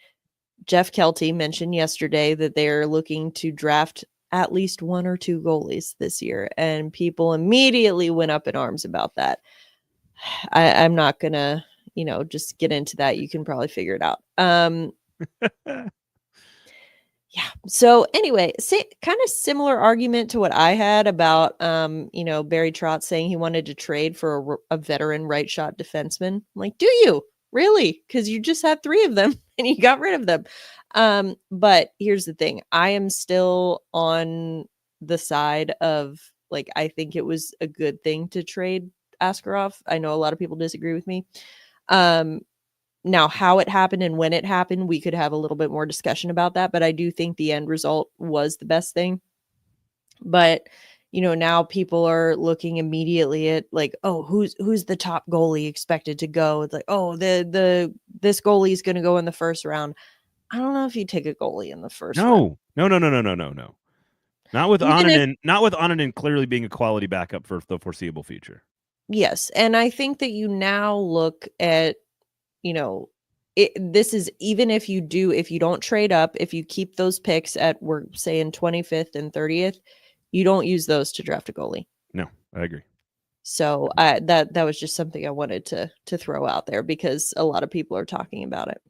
Jeff Kelty mentioned yesterday that they're looking to draft at least 1 or 2 goalies this year, and people immediately went up in arms about that. I'm not gonna, just get into that. You can probably figure it out. Yeah. So anyway, kind of similar argument to what I had about, Barry Trotz saying he wanted to trade for a veteran right shot defenseman. I'm like, do you really? Because you just had 3 of them and you got rid of them. But here's the thing. I am still on the side of, like, I think it was a good thing to trade Askarov. I know a lot of people disagree with me. Now, how it happened and when it happened, we could have a little bit more discussion about that. But I do think the end result was the best thing. But, now people are looking immediately at, like, oh, who's the top goalie expected to go? It's like, oh, this goalie is going to go in the first round. I don't know if you take a goalie in the first round. No. Not with Onanen clearly being a quality backup for the foreseeable future. Yes. And I think that you now look at, this is, even if you don't trade up, if you keep those picks at, we're saying 25th and 30th, you don't use those to draft a goalie. No, I agree. So that was just something I wanted to throw out there, because a lot of people are talking about it.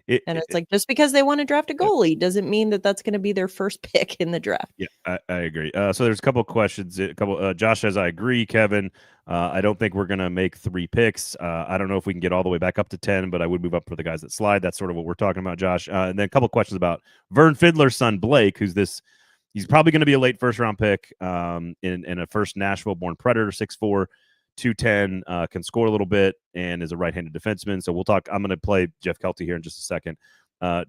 It's like, just because they want to draft a goalie doesn't mean that that's going to be their first pick in the draft. Yeah, I agree. So there's a couple of questions. Josh says, I agree, Kevin. I don't think we're going to make 3 picks. I don't know if we can get all the way back up to 10, but I would move up for the guys that slide. That's sort of what we're talking about, Josh. And then a couple of questions about Vern Fiddler's son, Blake, he's probably going to be a late first-round pick in a first Nashville-born Predator, 6'4", 210, can score a little bit, and is a right-handed defenseman. So we'll talk. I'm going to play Jeff Kelty here in just a second.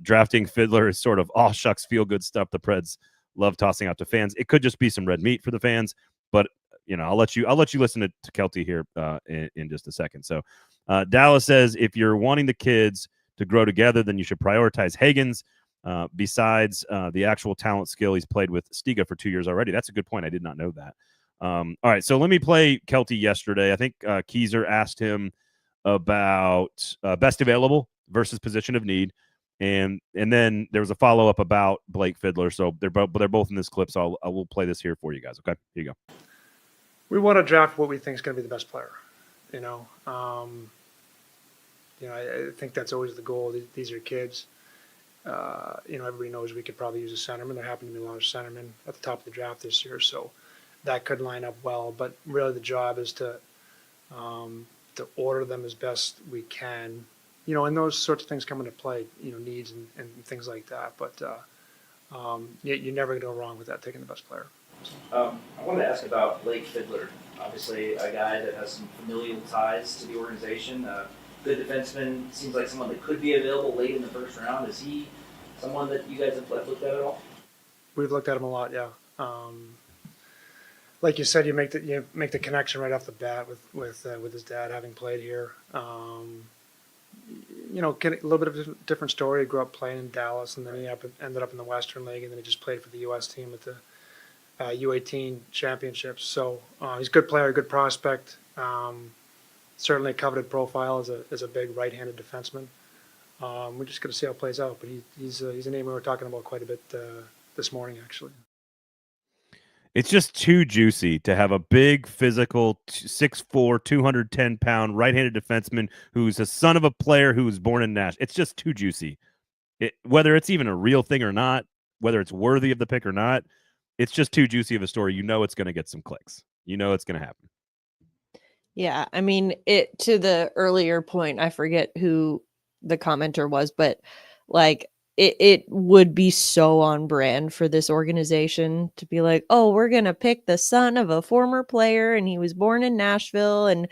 Drafting Fiddler is sort of all shucks, feel good stuff the Preds love tossing out to fans. It could just be some red meat for the fans, but I'll let you listen to Kelty here in just a second. So Dallas says, if you're wanting the kids to grow together, then you should prioritize Higgins. besides the actual talent skill. He's played with Stiga for 2 years already. That's a good point. I did not know that. All right, so let me play Kelty yesterday. I think Keyser asked him about best available versus position of need, and then there was a follow-up about Blake Fiddler. So they're both in this clip, so I will play this here for you guys. Okay, here you go. We want to draft what we think is going to be the best player. I think that's always the goal. These are kids. Everybody knows we could probably use a centerman. There happen to be a lot of centermen at the top of the draft this year, so that could line up well. But really, the job is to order them as best we can. And those sorts of things come into play. Needs and things like that. But you're never going to go wrong with that, taking the best player. I wanted to ask about Blake Fiddler. Obviously, a guy that has some familial ties to the organization. Good defenseman. Seems like someone that could be available late in the first round. Is he someone that you guys have looked at all? We've looked at him a lot, yeah. Like you said, you make the connection right off the bat with his dad having played here. A little bit of a different story. He grew up playing in Dallas, and then he ended up in the Western League, and then he just played for the U.S. team at the U18 championships. So he's a good player, a good prospect. Certainly a coveted profile as a big right-handed defenseman. We're just going to see how it plays out, but he's a name we were talking about quite a bit this morning, actually. It's just too juicy to have a big, physical, 6'4", 210-pound right-handed defenseman who's a son of a player who was born in Nashville. It's just too juicy. Whether it's even a real thing or not, whether it's worthy of the pick or not, it's just too juicy of a story. It's going to get some clicks. It's going to happen. Yeah, I mean, to the earlier point, I forget who the commenter was, but like it would be so on brand for this organization to be like, oh, we're going to pick the son of a former player and he was born in Nashville. And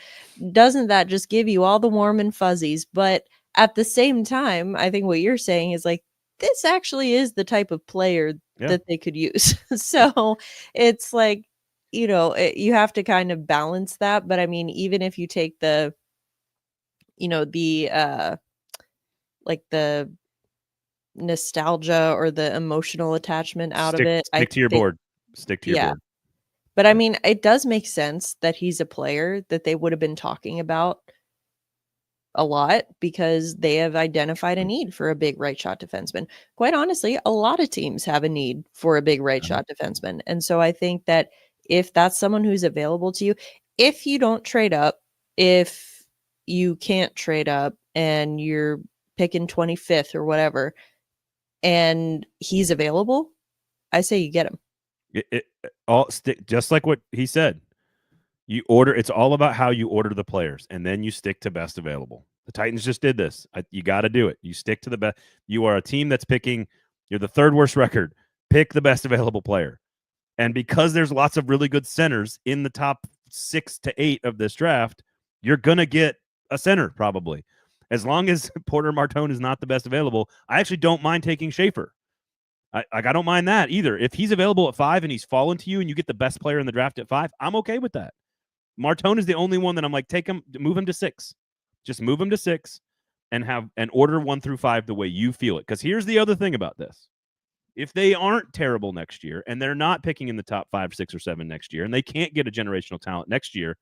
doesn't that just give you all the warm and fuzzies? But at the same time, I think what you're saying is like, this actually is the type of player that they could use. So it's like, you have to kind of balance that. But I mean, even if you take the nostalgia or the emotional attachment out of it. Stick to your board. Stick to your board. But I mean, it does make sense that he's a player that they would have been talking about a lot because they have identified a need for a big right shot defenseman. Quite honestly, a lot of teams have a need for a big right shot defenseman. And so I think that if that's someone who's available to you, if you don't trade up, if you can't trade up and you're picking 25th or whatever, and he's available, I say you get him. Just like what he said. It's all about how you order the players, and then you stick to best available. The Titans just did this. You got to do it. You stick to the best. You are a team that's picking. You're the third worst record. Pick the best available player. And because there's lots of really good centers in the top 6 to 8 of this draft, you're going to get a center probably. As long as Porter Martone is not the best available, I actually don't mind taking Schaefer. I don't mind that either. If he's available at 5 and he's fallen to you and you get the best player in the draft at 5, I'm okay with that. Martone is the only one that I'm like, take him, move him to 6. Just move him to 6 and order 1 through 5 the way you feel it. Because here's the other thing about this. If they aren't terrible next year and they're not picking in the top 5, 6, or 7 next year, and they can't get a generational talent next year,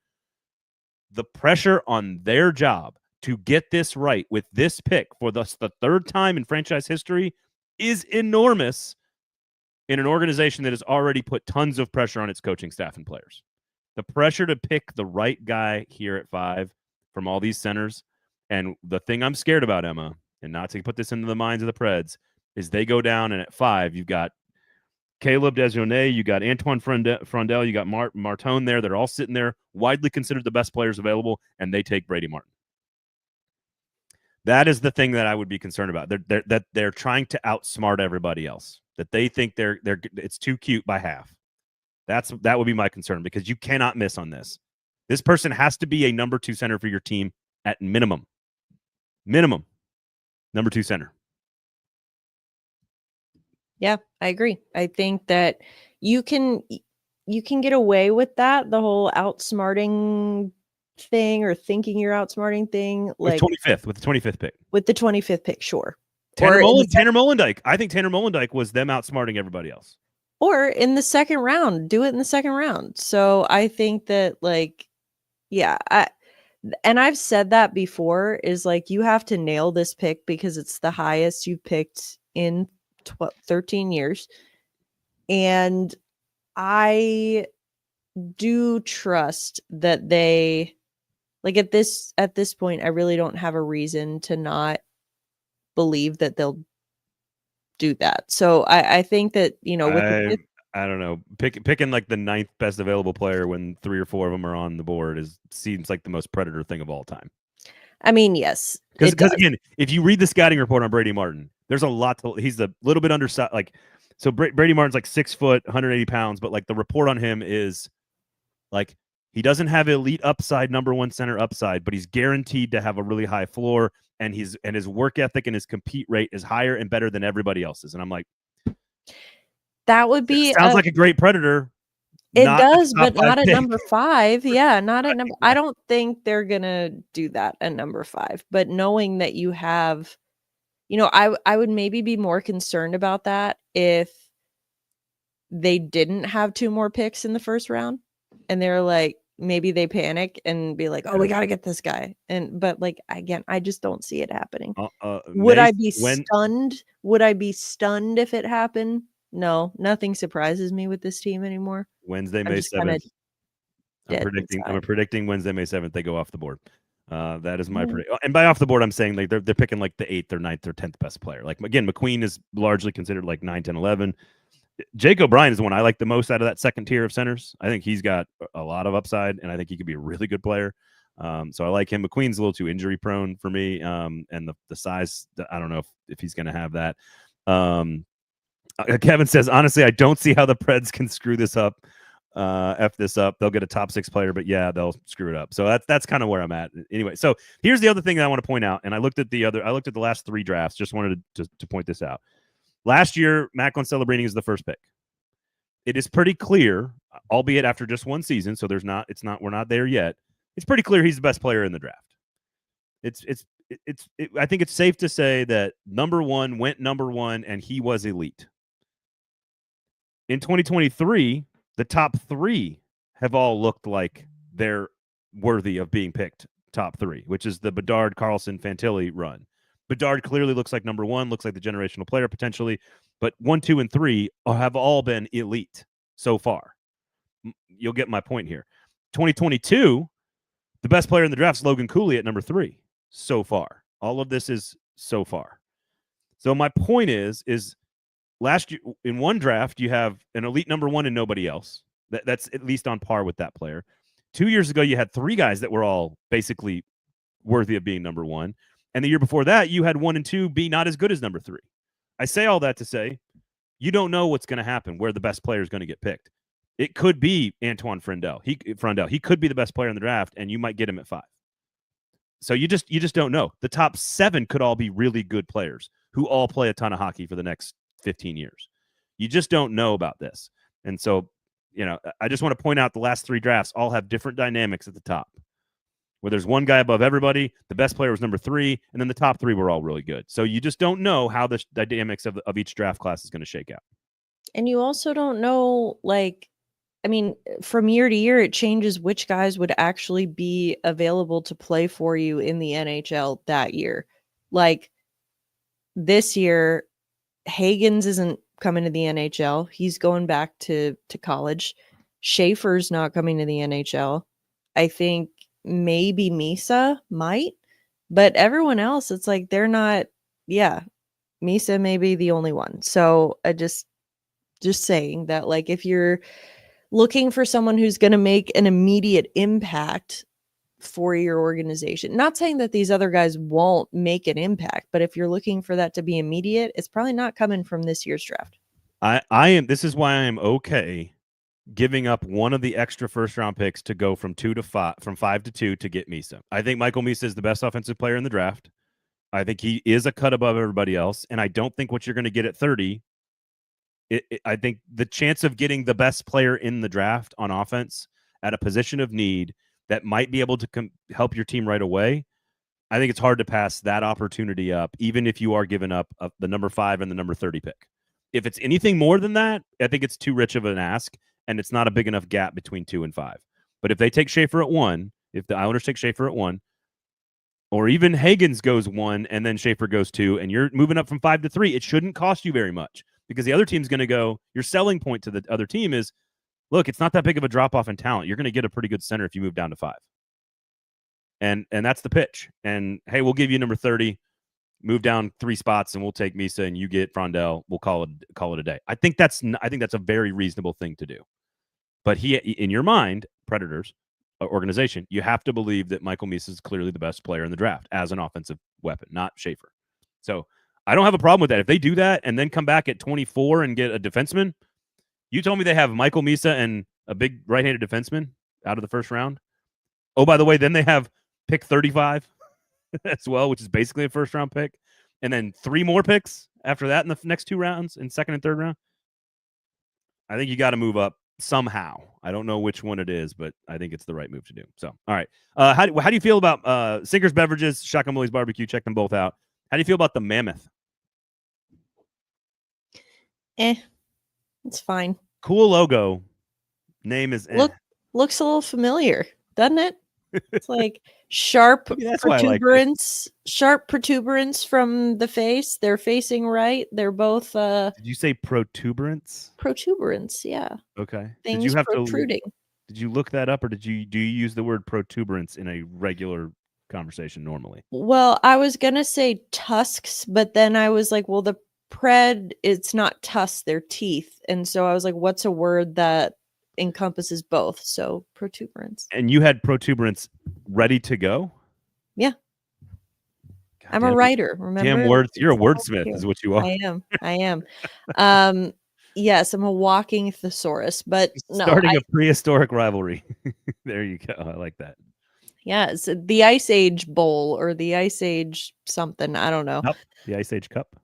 the pressure on their job to get this right with this pick for the third time in franchise history is enormous in an organization that has already put tons of pressure on its coaching staff and players. The pressure to pick the right guy here at 5 from all these centers. And the thing I'm scared about, Emma, and not to put this into the minds of the Preds, is they go down and at 5, you've got Caleb Dejournay, you got Antoine Frondel, you got Martone there. They're all sitting there, widely considered the best players available, and they take Brady Martin. That is the thing that I would be concerned about. They're trying to outsmart everybody else. That they think it's too cute by half. That would be my concern because you cannot miss on this. This person has to be a number 2 center for your team at minimum. Minimum. Number 2 center. Yeah, I agree. I think that you can get away with that, the whole outsmarting thing or thinking you're outsmarting thing. Like with the 25th pick. With the 25th pick, sure. Tanner Or in the Mollendijk. I think Tanner Mollendijk was them outsmarting everybody else. Or in the second round, do it in the second round. So I think that, like, yeah, and I've said that before, is like, you have to nail this pick because it's the highest you've picked in 13 years. And I do trust that they, like, at this point, I really don't have a reason to not believe that they'll do that. So I think that, with the I don't know. Picking like the 9th best available player when 3 or 4 of them are on the board seems like the most Predator thing of all time. I mean, yes. Because again, if you read the scouting report on Brady Martin, there's a lot he's a little bit undersized. Like, so Brady Martin's like 6 foot, 180 pounds, but like the report on him is like he doesn't have elite upside, number 1 center upside, but he's guaranteed to have a really high floor, and his work ethic and his compete rate is higher and better than everybody else's. And I'm like, that would be sounds like a great Predator. It does, but not at pick. number 5. Yeah, not at number. I don't think they're gonna do that at number 5. But knowing that you have, I would maybe be more concerned about that if they didn't have 2 more picks in the first round, and they're like, maybe they panic and be like, oh, we got to get this guy. But like, again, I just don't see it happening. Would I be stunned? Would I be stunned if it happened? No, nothing surprises me with this team anymore. Wednesday, May 7th. I'm predicting Wednesday, May 7th. They go off the board. That is my prediction. And by off the board, I'm saying like they're picking like the 8th or 9th or 10th best player. Like, again, McQueen is largely considered like 9, 10, 11. Jake O'Brien is the one I like the most out of that second tier of centers. I think he's got a lot of upside, and I think he could be a really good player. So I like him. McQueen's a little too injury prone for me, and the size, I don't know if he's going to have that. Kevin says, honestly, I don't see how the Preds can screw this up, F this up. They'll get a top 6 player, but yeah, they'll screw it up. So that's kind of where I'm at. Anyway, so here's the other thing that I want to point out, and I looked at the last 3 drafts. Just wanted to point this out. Last year, Macklin Celebrini is the first pick. It is pretty clear, albeit after just 1 season, so we're not there yet. It's pretty clear he's the best player in the draft. I think it's safe to say that number 1 went number 1, and he was elite. In 2023, the top 3 have all looked like they're worthy of being picked top 3, which is the Bedard, Carlson, Fantilli run. Bedard clearly looks like number 1, looks like the generational player potentially, but 1, 2, and 3 have all been elite so far. You'll get my point here. 2022, the best player in the draft is Logan Cooley at number 3 so far. All of this is so far. So my point is last year in one draft, you have an elite number 1 and nobody else. That's at least on par with that player. 2 years ago, you had 3 guys that were all basically worthy of being number 1. And the year before that, you had 1 and 2 be not as good as number 3. I say all that to say, you don't know what's going to happen, where the best player is going to get picked. It could be Antoine Frendel. He could be the best player in the draft, and you might get him at 5. So you just don't know. The top 7 could all be really good players who all play a ton of hockey for the next 15 years. You just don't know about this. And so, I just want to point out the last 3 drafts all have different dynamics at the top, where there's one guy above everybody. The best player was number 3, and then the top 3 were all really good. So you just don't know how the dynamics of each draft class is going to shake out. And you also don't know, from year to year, it changes which guys would actually be available to play for you in the NHL that year. Like this year, Hagens isn't coming to the NHL. He's going back to college. Schaefer's not coming to the NHL. I think maybe Misa might, but everyone else, it's like they're not. Yeah, Misa may be the only one. So I just saying that, like, if you're looking for someone who's going to make an immediate impact for your organization, not saying that these other guys won't make an impact, but if you're looking for that to be immediate, it's probably not coming from this year's draft. This is why I am okay giving up one of the extra first round picks to go from 2 to 5, from 5 to 2 to get Misa. I think Michael Misa is the best offensive player in the draft. I think he is a cut above everybody else. And I don't think what you're going to get at 30, I think the chance of getting the best player in the draft on offense at a position of need that might be able to help your team right away, I think it's hard to pass that opportunity up, even if you are giving up the number 5 and the number 30 pick. If it's anything more than that, I think it's too rich of an ask, and it's not a big enough gap between 2 and 5. But if they take Schaefer at 1, if the Islanders take Schaefer at 1, or even Hagens goes 1 and then Schaefer goes 2, and you're moving up from 5 to 3, it shouldn't cost you very much, because the other team's going to go, your selling point to the other team is, look, it's not that big of a drop-off in talent. You're going to get a pretty good center if you move down to 5. And that's the pitch. And, hey, we'll give you number 30, move down 3 spots, and we'll take Misa, and you get Frondell. We'll call it a day. I think that's a very reasonable thing to do. But in your mind, Predators organization, you have to believe that Michael Misa is clearly the best player in the draft as an offensive weapon, not Schaefer. So I don't have a problem with that. If they do that and then come back at 24 and get a defenseman, you told me they have Michael Misa and a big right-handed defenseman out of the first round. Oh, by the way, then they have pick 35 as well, which is basically a first-round pick, and then 3 more picks after that in the next 2 rounds, in second and third round. I think you got to move up somehow. I don't know which one it is, but I think it's the right move to do. So, all right. How do you feel about Sinkers Beverages, Shotgun Willie's Barbecue? Check them both out. How do you feel about the Mammoth? It's fine. Cool logo. Name is looks a little familiar, doesn't it? It's like sharp protuberance, sharp protuberance from the face. They're facing right. They're both. Did you say protuberance? Protuberance, yeah. Okay. Things did you have protruding. Did you look that up, or do you use the word protuberance in a regular conversation normally? Well, I was gonna say tusks, but then I was like, well, the pred, it's not tusks, they're teeth, and so I was like, what's a word that encompasses both? So protuberance. And you had protuberance ready to go? Yeah. God, I'm a writer, remember? Damn words. You're a wordsmith is what you are. I am. Yes, I'm a walking thesaurus, but no. Starting a prehistoric rivalry. There you go. I like that. Yeah, it's the Ice Age Bowl or the Ice Age something. I don't know. Cup. The Ice Age Cup.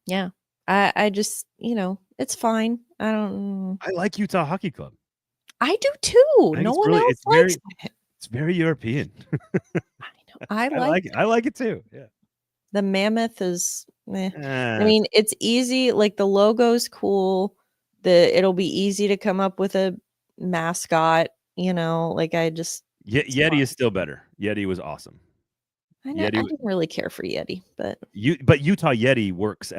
Yeah. I just, it's fine. I like Utah Hockey Club. I do too. No one else likes it. It's very European. I know. I like it too. Yeah. The Mammoth is I mean, it's easy. Like the logo's cool. It'll be easy to come up with a mascot, like I just Yeti is still better. Yeti was awesome. I didn't really care for Yeti, but Utah Yeti works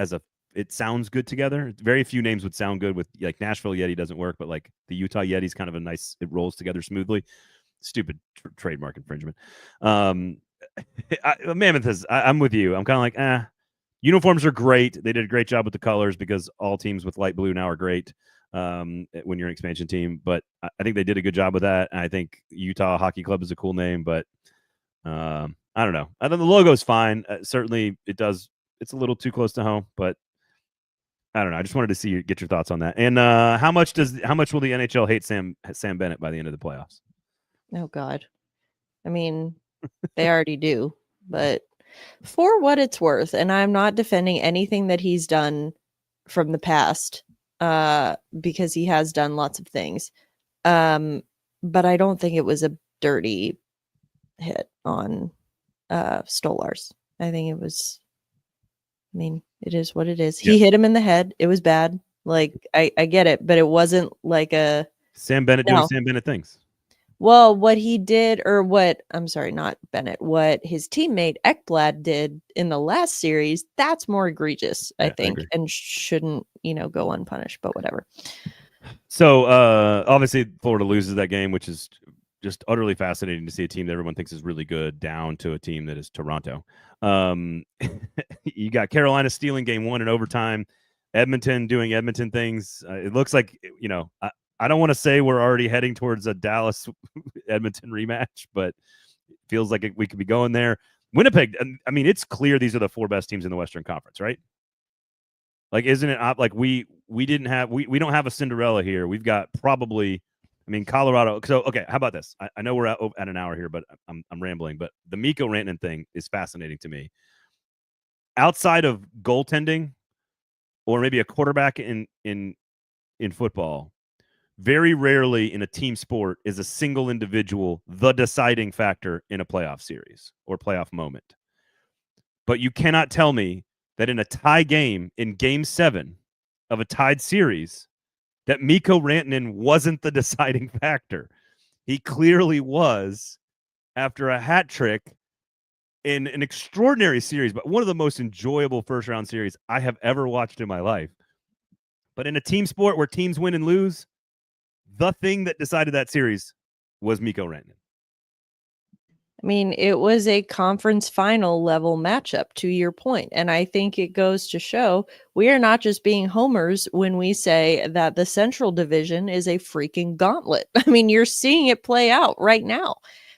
it sounds good together. Very few names would sound good with, like, Nashville Yeti doesn't work, but like the Utah Yeti is kind of it rolls together smoothly. Stupid trademark infringement. Mammoth is, I'm with you. I'm kind of like, uniforms are great. They did a great job with the colors because all teams with light blue now are great when you're an expansion team. But I think they did a good job with that. And I think Utah Hockey Club is a cool name, but I don't know. I think the logo's fine. Certainly it's a little too close to home, but I don't know. I just wanted to get your thoughts on that. And how much will the NHL hate Sam Bennett by the end of the playoffs? Oh God. I mean, they already do, but for what it's worth, and I'm not defending anything that he's done from the past, because he has done lots of things. But I don't think it was a dirty hit on Stolarz. I think it was, it is what it is. He hit him in the head. It was bad. Like, I get it, but it wasn't like a Sam Bennett doing Sam Bennett things. Well, what he did, not Bennett, what his teammate Ekblad did in the last series, that's more egregious, I think, and shouldn't, go unpunished, but whatever. So, obviously, Florida loses that game, which is just utterly fascinating to see a team that everyone thinks is really good down to a team that is Toronto. You got Carolina stealing game 1 in overtime, Edmonton doing Edmonton things. It looks like, I don't want to say we're already heading towards a Dallas Edmonton rematch, but it feels like we could be going there. Winnipeg, it's clear these are the 4 best teams in the Western Conference, right? Like, isn't it like we don't have a Cinderella here. We've got probably, Colorado. So, okay, how about this? I know we're at an hour here, but I'm rambling, but the Mikko Rantanen thing is fascinating to me. Outside of goaltending or maybe a quarterback in football, Very rarely in a team sport is a single individual the deciding factor in a playoff series or playoff moment. But you cannot tell me that in a tie game in Game 7 of a tied series that Mikko Rantanen wasn't the deciding factor. He clearly was after a hat trick in an extraordinary series, but one of the most enjoyable first-round series I have ever watched in my life. But in a team sport where teams win and lose, the thing that decided that series was Mikko Rantanen. I mean, it was a conference final level matchup, to your point. And I think it goes to show we are not just being homers when we say that the Central Division is a freaking gauntlet. I mean, you're seeing it play out right now.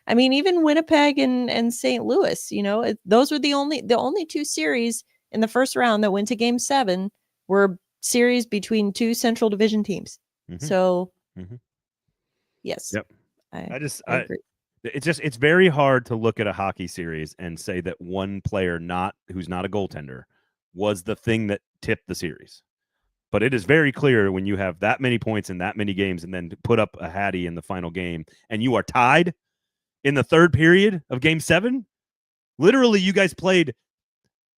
I mean, even Winnipeg and St. Louis, those were the only two series in the first round that went to Game 7 were series between two Central Division teams. Mm-hmm. So, yes. Yep. I agree. It's very hard to look at a hockey series and say that one player who's not a goaltender was the thing that tipped the series. But it is very clear when you have that many points in that many games and then to put up a Hattie in the final game and you are tied in the third period of Game 7. Literally, you guys played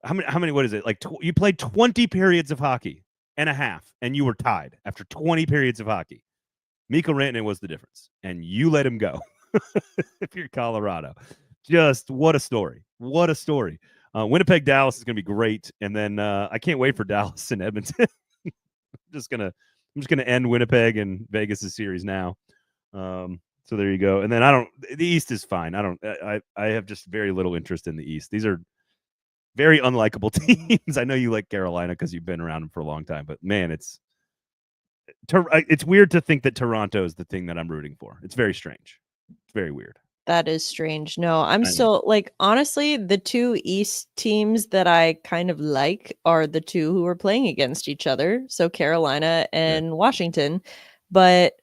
how many? What is it? Like you played 20 periods of hockey and a half, and you were tied after 20 periods of hockey. Mikko Rantanen was the difference, and you let him go. If you're Colorado, just what a story. What a story. Winnipeg, Dallas is going to be great. And then I can't wait for Dallas and Edmonton. I'm just going to end Winnipeg and Vegas' series now. So there you go. And then the East is fine. I have just very little interest in the East. These are very unlikable teams. I know you like Carolina because you've been around them for a long time, but man, it's weird to think that Toronto is the thing that I'm rooting for. It's very strange. It's very weird. That is strange. No, I'm still honestly, the two East teams that I kind of like are the two who are playing against each other. So Carolina and Washington. But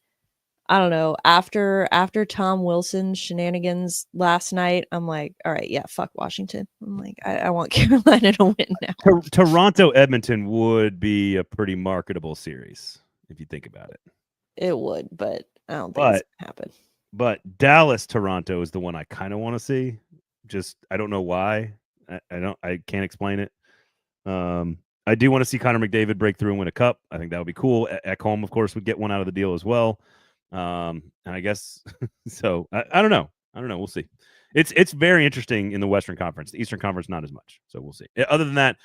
I don't know. After Tom Wilson's shenanigans last night, I'm like, all right, yeah, fuck Washington. I'm like, I want Carolina to win now. Toronto Edmonton would be a pretty marketable series if you think about it. It would, but I don't think it's gonna happen. But Dallas Toronto is the one I kind of want to see. Just I don't know why. I can't explain it. I do want to see Connor McDavid break through and win a cup. I think that would be cool. Ekholm, of course, would get one out of the deal as well. And I guess so. I don't know. We'll see. It's very interesting in the Western Conference. The Eastern Conference, not as much. So we'll see. Other than that,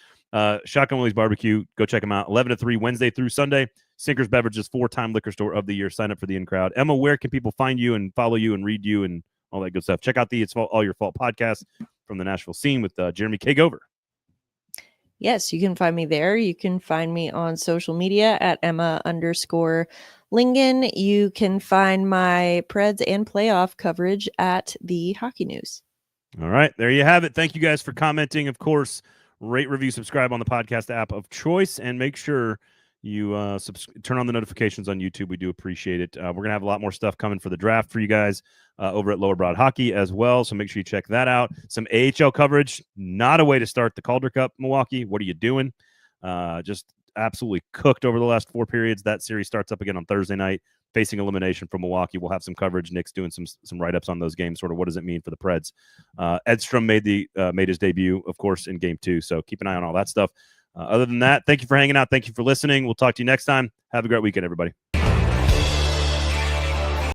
Shotgun Willie's Barbecue. Go check them out. 11 to 3 Wednesday through Sunday. Sinkers Beverages, 4-time liquor store of the year. Sign up for the in-crowd. Emma, where can people find you and follow you and read you and all that good stuff? Check out the It's All Your Fault podcast from the Nashville scene with Jeremy Kagover. Yes, you can find me there. You can find me on social media at Emma_Lingan. You can find my Preds and playoff coverage at the Hockey News. All right, there you have it. Thank you guys for commenting. Of course, rate, review, subscribe on the podcast app of choice, and make sure you turn on the notifications on YouTube. We do appreciate it. We're going to have a lot more stuff coming for the draft for you guys over at Lower Broad Hockey as well, so make sure you check that out. Some AHL coverage. Not a way to start the Calder Cup, Milwaukee. What are you doing? Just absolutely cooked over the last 4 periods. That series starts up again on Thursday night, facing elimination from Milwaukee. We'll have some coverage. Nick's doing some write-ups on those games, sort of what does it mean for the Preds. Edstrom made his debut, of course, in Game 2, so keep an eye on all that stuff. Other than that, thank you for hanging out. Thank you for listening. We'll talk to you next time. Have a great weekend, everybody.